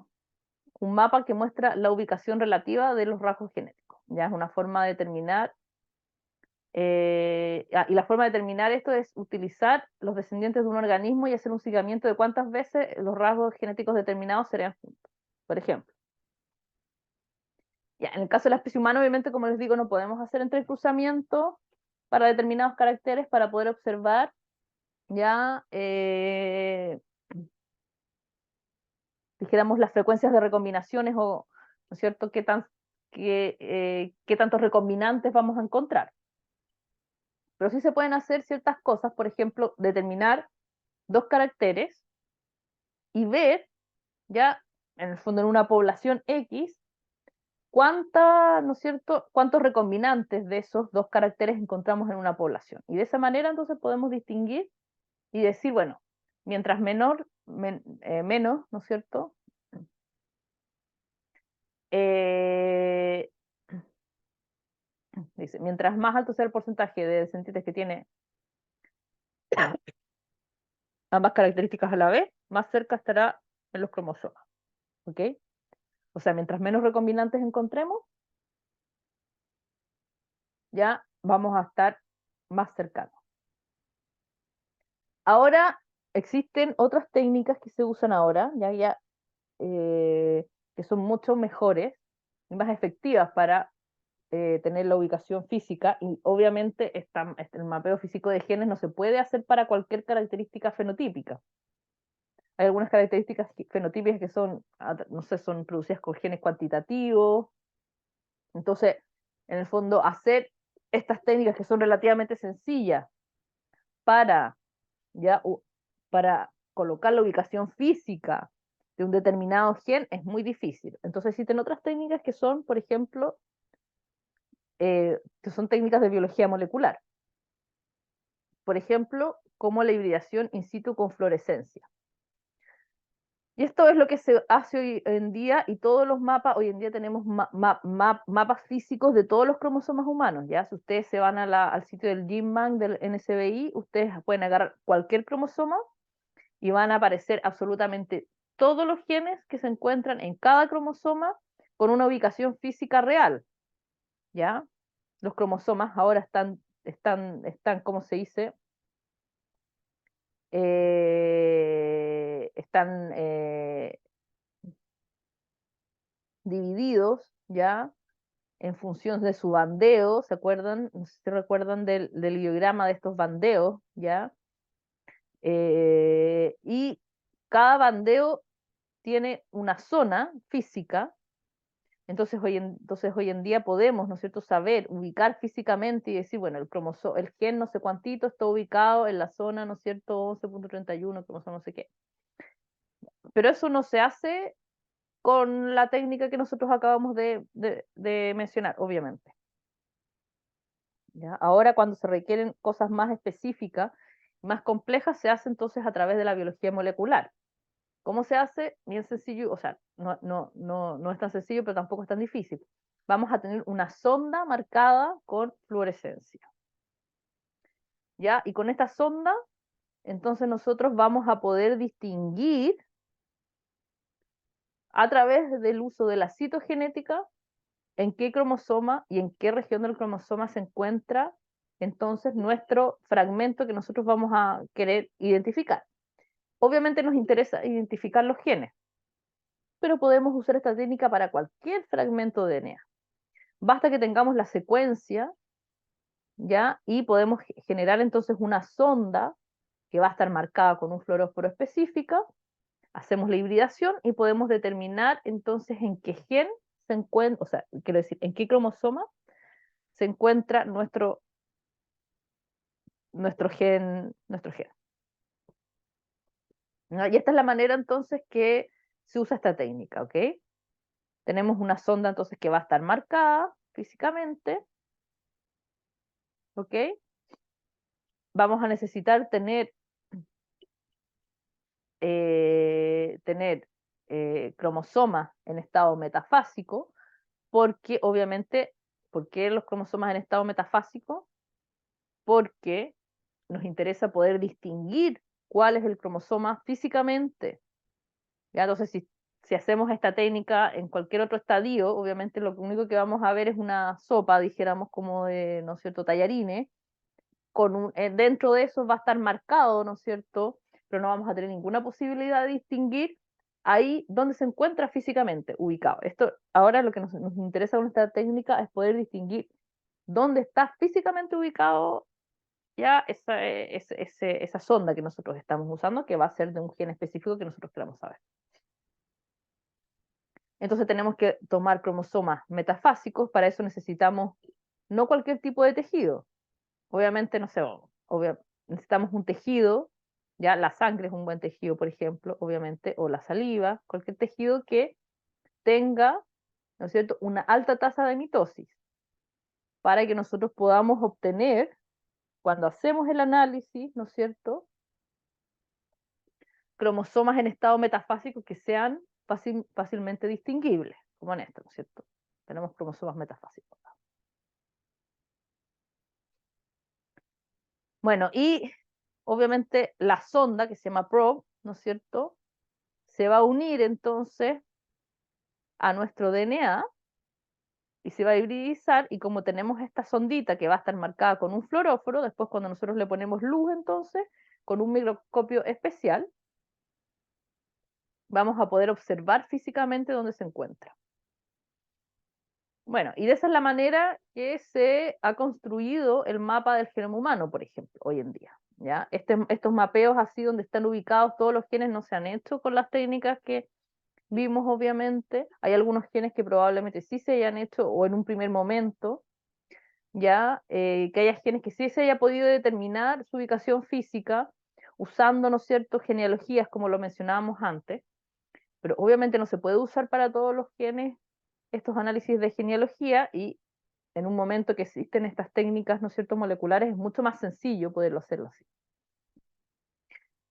un mapa que muestra la ubicación relativa de los rasgos genéticos. Ya es una forma de determinar, y la forma de determinar esto es utilizar los descendientes de un organismo y hacer un seguimiento de cuántas veces los rasgos genéticos determinados serían juntos. Por ejemplo, ya, en el caso de la especie humana, obviamente, como les digo, no podemos hacer entrecruzamiento para determinados caracteres para poder observar ya, dijéramos, las frecuencias de recombinaciones o, ¿no es cierto?, qué tantos recombinantes vamos a encontrar. Pero sí se pueden hacer ciertas cosas, por ejemplo, determinar dos caracteres y ver, ya, en el fondo, en una población X, ¿no es cierto?, cuántos recombinantes de esos dos caracteres encontramos en una población. Y de esa manera entonces podemos distinguir y decir, bueno, mientras menos, ¿no es cierto? dice, mientras más alto sea el porcentaje de descendientes que tiene ambas características a la vez, más cerca estará en los cromosomas. ¿Ok? O sea, mientras menos recombinantes encontremos, ya vamos a estar más cercanos. Ahora existen otras técnicas que se usan ahora, que son mucho mejores y más efectivas para tener la ubicación física, y obviamente el mapeo físico de genes no se puede hacer para cualquier característica fenotípica. Hay algunas características fenotípicas que son, no sé, son producidas con genes cuantitativos. Entonces, en el fondo, hacer estas técnicas que son relativamente sencillas para, para colocar la ubicación física de un determinado gen es muy difícil. Entonces existen otras técnicas que son, por ejemplo, que son técnicas de biología molecular. Por ejemplo, como la hibridación in situ con fluorescencia. Y esto es lo que se hace hoy en día, y todos los mapas, hoy en día tenemos mapas físicos de todos los cromosomas humanos, ¿ya? Si ustedes se van al sitio del GenBank del NSBI, ustedes pueden agarrar cualquier cromosoma y van a aparecer absolutamente todos los genes que se encuentran en cada cromosoma con una ubicación física real, ¿ya? Los cromosomas ahora ¿cómo se dice? Están divididos, ¿ya? En función de su bandeo, ¿se acuerdan? No sé si recuerdan del diagrama de estos bandeos, ¿ya? Y cada bandeo tiene una zona física. Entonces hoy en día podemos, ¿no es cierto?, saber, ubicar físicamente y decir, bueno, el gen no sé cuántito está ubicado en la zona, ¿no es cierto?, 11.31, cromosoma no sé qué. Pero eso no se hace con la técnica que nosotros acabamos de mencionar, obviamente. ¿Ya? Ahora, cuando se requieren cosas más específicas, más complejas, se hace entonces a través de la biología molecular. ¿Cómo se hace? Bien sencillo, o sea, no es tan sencillo, pero tampoco es tan difícil. Vamos a tener una sonda marcada con fluorescencia. ¿Ya? Y con esta sonda, entonces nosotros vamos a poder distinguir a través del uso de la citogenética en qué cromosoma y en qué región del cromosoma se encuentra entonces nuestro fragmento que nosotros vamos a querer identificar. Obviamente nos interesa identificar los genes, pero podemos usar esta técnica para cualquier fragmento de DNA. Basta que tengamos la secuencia, ¿ya? Y podemos generar entonces una sonda que va a estar marcada con un fluoróforo específica, hacemos la hibridación y podemos determinar entonces en qué gen se encuentra, o sea, quiero decir, en qué cromosoma se encuentra nuestro gen. ¿No? Y esta es la manera entonces que se usa esta técnica, ¿ok? Tenemos una sonda entonces que va a estar marcada físicamente, ¿ok? Vamos a necesitar tener cromosomas en estado metafásico, porque obviamente, ¿por qué los cromosomas en estado metafásico? Porque nos interesa poder distinguir cuál es el cromosoma físicamente. ¿Ya? Entonces, si hacemos esta técnica en cualquier otro estadio, obviamente lo único que vamos a ver es una sopa, dijéramos, como de, ¿no es cierto?, tallarines, dentro de eso va a estar marcado, ¿no es cierto?, pero no vamos a tener ninguna posibilidad de distinguir ahí donde se encuentra físicamente ubicado. Ahora lo que nos interesa con esta técnica es poder distinguir dónde está físicamente ubicado ya esa sonda que nosotros estamos usando, que va a ser de un gen específico que nosotros queramos saber. Entonces tenemos que tomar cromosomas metafásicos, para eso necesitamos no cualquier tipo de tejido. Obviamente, no sé, necesitamos un tejido, ya la sangre es un buen tejido, por ejemplo, obviamente, o la saliva, cualquier tejido que tenga, ¿no es cierto?, una alta tasa de mitosis, para que nosotros podamos obtener, cuando hacemos el análisis, ¿no es cierto?, cromosomas en estado metafásico que sean fácilmente distinguibles, como en esto, ¿no es cierto? Tenemos cromosomas metafásicos. Bueno, y obviamente la sonda, que se llama probe, ¿no es cierto?, se va a unir entonces a nuestro DNA y se va a hibridizar, y como tenemos esta sondita que va a estar marcada con un fluoróforo, después cuando nosotros le ponemos luz entonces, con un microscopio especial, vamos a poder observar físicamente dónde se encuentra. Bueno, y de esa es la manera que se ha construido el mapa del genoma humano, por ejemplo, hoy en día. ¿Ya? Estos mapeos así donde están ubicados todos los genes no se han hecho con las técnicas que vimos, obviamente. Hay algunos genes que probablemente sí se hayan hecho, o en un primer momento, ya que haya genes que sí se haya podido determinar su ubicación física usando, ¿no es cierto?, genealogías, como lo mencionábamos antes, pero obviamente no se puede usar para todos los genes estos análisis de genealogía, y en un momento que existen estas técnicas, ¿no es cierto?, moleculares, es mucho más sencillo poderlo hacerlo así.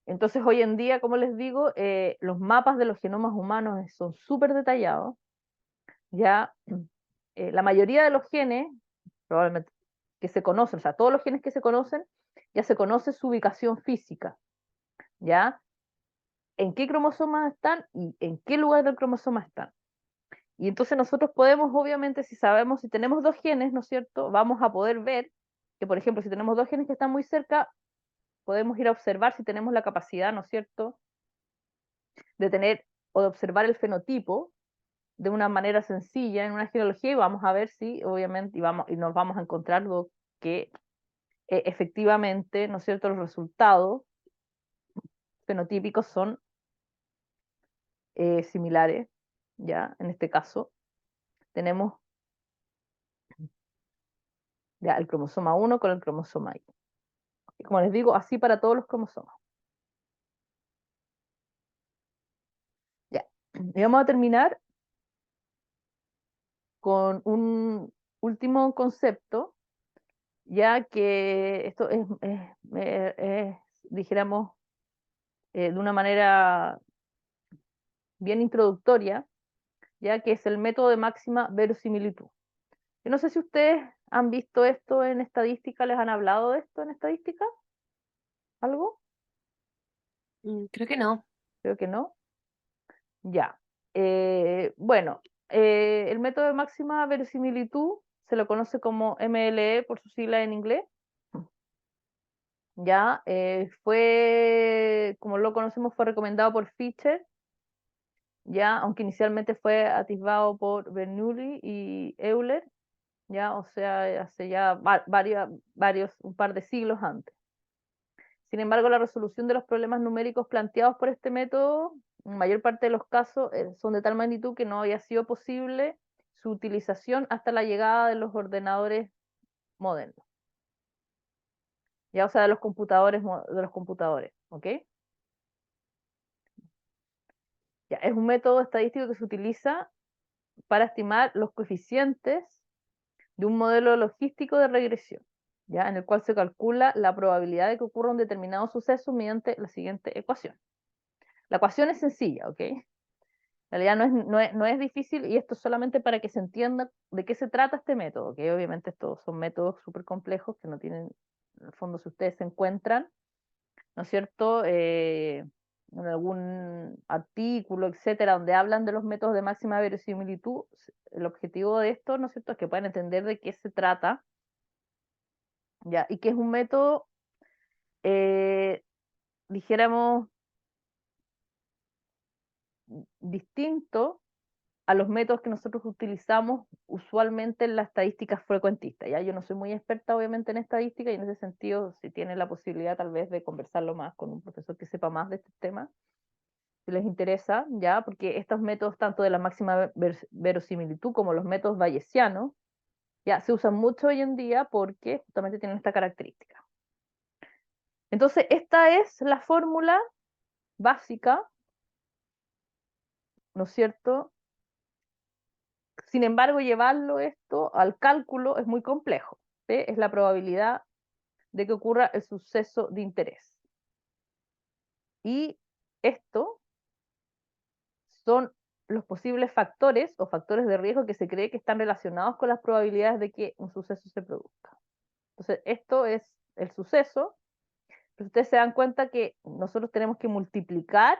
Entonces, hoy en día, como les digo, los mapas de los genomas humanos son súper detallados. Ya la mayoría de los genes, probablemente, que se conocen, o sea, todos los genes que se conocen, ya se conoce su ubicación física, ¿ya? En qué cromosomas están y en qué lugar del cromosoma están. Y entonces nosotros podemos, obviamente, si sabemos, si tenemos dos genes, ¿no es cierto?, vamos a poder ver que, por ejemplo, si tenemos dos genes que están muy cerca, podemos ir a observar si tenemos la capacidad, ¿no es cierto?, de tener o de observar el fenotipo de una manera sencilla en una genealogía, y vamos a ver si, obviamente, y nos vamos a encontrar que efectivamente, ¿no es cierto?, los resultados fenotípicos son similares, ¿ya? En este caso, tenemos ya el cromosoma 1 con el cromosoma Y. Y como les digo, así para todos los cromosomas. Ya. Y vamos a terminar con un último concepto, ya que esto dijéramos, de una manera bien introductoria, ya que es el método de máxima verosimilitud. Yo no sé si ustedes han visto esto en estadística, ¿les han hablado de esto en estadística? ¿Algo?
Creo que no.
Creo que no. Ya. Bueno, el método de máxima verosimilitud se lo conoce como MLE por su sigla en inglés. Ya, como lo conocemos, fue recomendado por Fischer, ya, aunque inicialmente fue atisbado por Bernoulli y Euler, ya, o sea, hace ya un par de siglos antes. Sin embargo, la resolución de los problemas numéricos planteados por este método, en mayor parte de los casos, son de tal magnitud que no había sido posible su utilización hasta la llegada de los ordenadores modernos. Ya, o sea, de los computadores, ¿ok? Ya, es un método estadístico que se utiliza para estimar los coeficientes de un modelo logístico de regresión, ¿ya? En el cual se calcula la probabilidad de que ocurra un determinado suceso mediante la siguiente ecuación. La ecuación es sencilla, ¿ok? En realidad no es difícil, y esto es solamente para que se entienda de qué se trata este método, que obviamente estos son métodos súper complejos que no tienen, en el fondo, si ustedes se encuentran, ¿no es cierto?, en algún artículo, etcétera, donde hablan de los métodos de máxima verosimilitud, el objetivo de esto, ¿no es cierto?, es que puedan entender de qué se trata, ¿ya? Y que es un método, dijéramos, distinto a los métodos que nosotros utilizamos usualmente en la estadística frecuentista. ¿Ya? Yo no soy muy experta, obviamente, en estadística, y en ese sentido, si tienen la posibilidad tal vez de conversarlo más con un profesor que sepa más de este tema, si les interesa, ¿ya? Porque estos métodos, tanto de la máxima verosimilitud como los métodos bayesianos, ya se usan mucho hoy en día porque justamente tienen esta característica. Entonces, esta es la fórmula básica, ¿no es cierto? Sin embargo, llevarlo esto al cálculo es muy complejo. ¿Sí? Es la probabilidad de que ocurra el suceso de interés. Y esto son los posibles factores o factores de riesgo que se cree que están relacionados con las probabilidades de que un suceso se produzca. Entonces, esto es el suceso, pero ustedes se dan cuenta que nosotros tenemos que multiplicar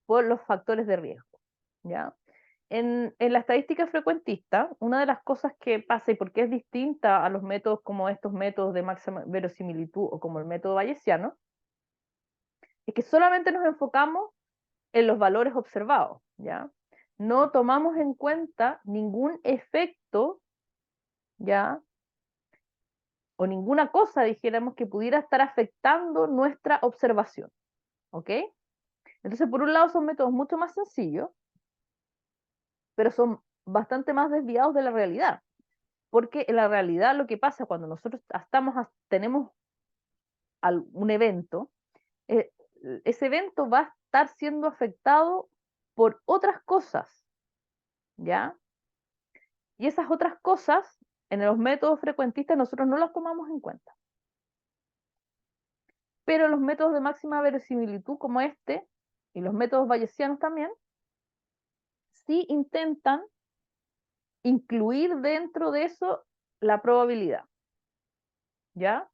por los factores de riesgo, ¿ya? En la estadística frecuentista, una de las cosas que pasa y por qué es distinta a los métodos como estos métodos de máxima verosimilitud o como el método bayesiano, es que solamente nos enfocamos en los valores observados, ¿ya? No tomamos en cuenta ningún efecto, ¿ya? O ninguna cosa, dijéramos, que pudiera estar afectando nuestra observación, ¿ok? Entonces, por un lado, son métodos mucho más sencillos, pero son bastante más desviados de la realidad, porque en la realidad lo que pasa cuando nosotros tenemos un evento, eh, ese evento va a estar siendo afectado por otras cosas, ¿ya? Y esas otras cosas, en los métodos frecuentistas, nosotros no las tomamos en cuenta. Pero los métodos de máxima verosimilitud como este, y los métodos bayesianos también, sí intentan incluir dentro de eso la probabilidad, ¿ya?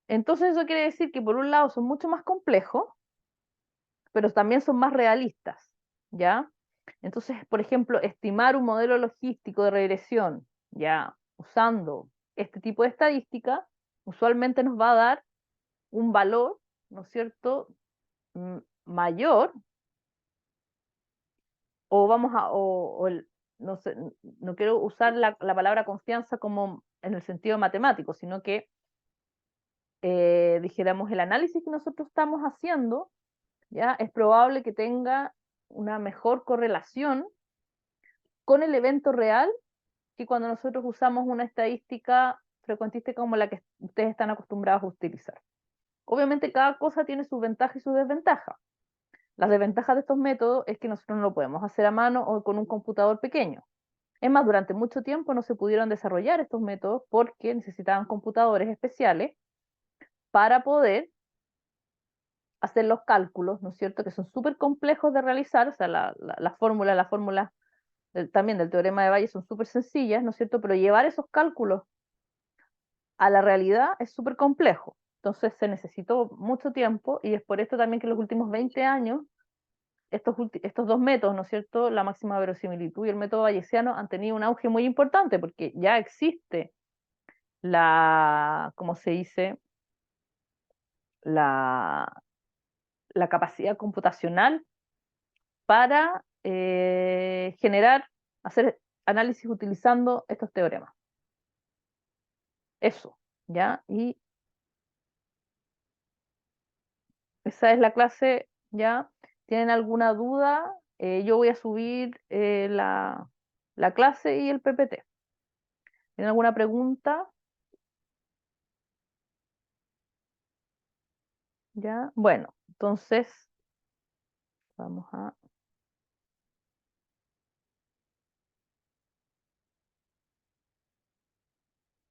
Entonces eso quiere decir que por un lado son mucho más complejos, pero también son más realistas, ¿ya? Entonces, por ejemplo, estimar un modelo logístico de regresión, ya usando este tipo de estadística, usualmente nos va a dar un valor, ¿no es cierto?, mayor, o vamos a, no sé, no quiero usar la palabra confianza como en el sentido matemático, sino que dijéramos el análisis que nosotros estamos haciendo, ya es probable que tenga una mejor correlación con el evento real que cuando nosotros usamos una estadística frecuentística como la que ustedes están acostumbrados a utilizar. Obviamente cada cosa tiene sus ventajas y sus desventajas. Las desventajas de estos métodos es que nosotros no lo podemos hacer a mano o con un computador pequeño. Es más, durante mucho tiempo no se pudieron desarrollar estos métodos porque necesitaban computadores especiales para poder hacer los cálculos, ¿no es cierto?, que son súper complejos de realizar, o sea, las fórmulas también del teorema de Bayes son súper sencillas, ¿no es cierto?, pero llevar esos cálculos a la realidad es súper complejo. Entonces se necesitó mucho tiempo y es por esto también que en los últimos 20 años estos dos métodos, ¿no es cierto?, la máxima verosimilitud y el método bayesiano han tenido un auge muy importante porque ya existe ¿cómo se dice?, la, la capacidad computacional para hacer análisis utilizando estos teoremas. Eso, ¿ya? Y esa es la clase, ¿ya? ¿Tienen alguna duda? Yo voy a subir la clase y el PPT. ¿Tienen alguna pregunta? ¿Ya? Bueno, entonces vamos a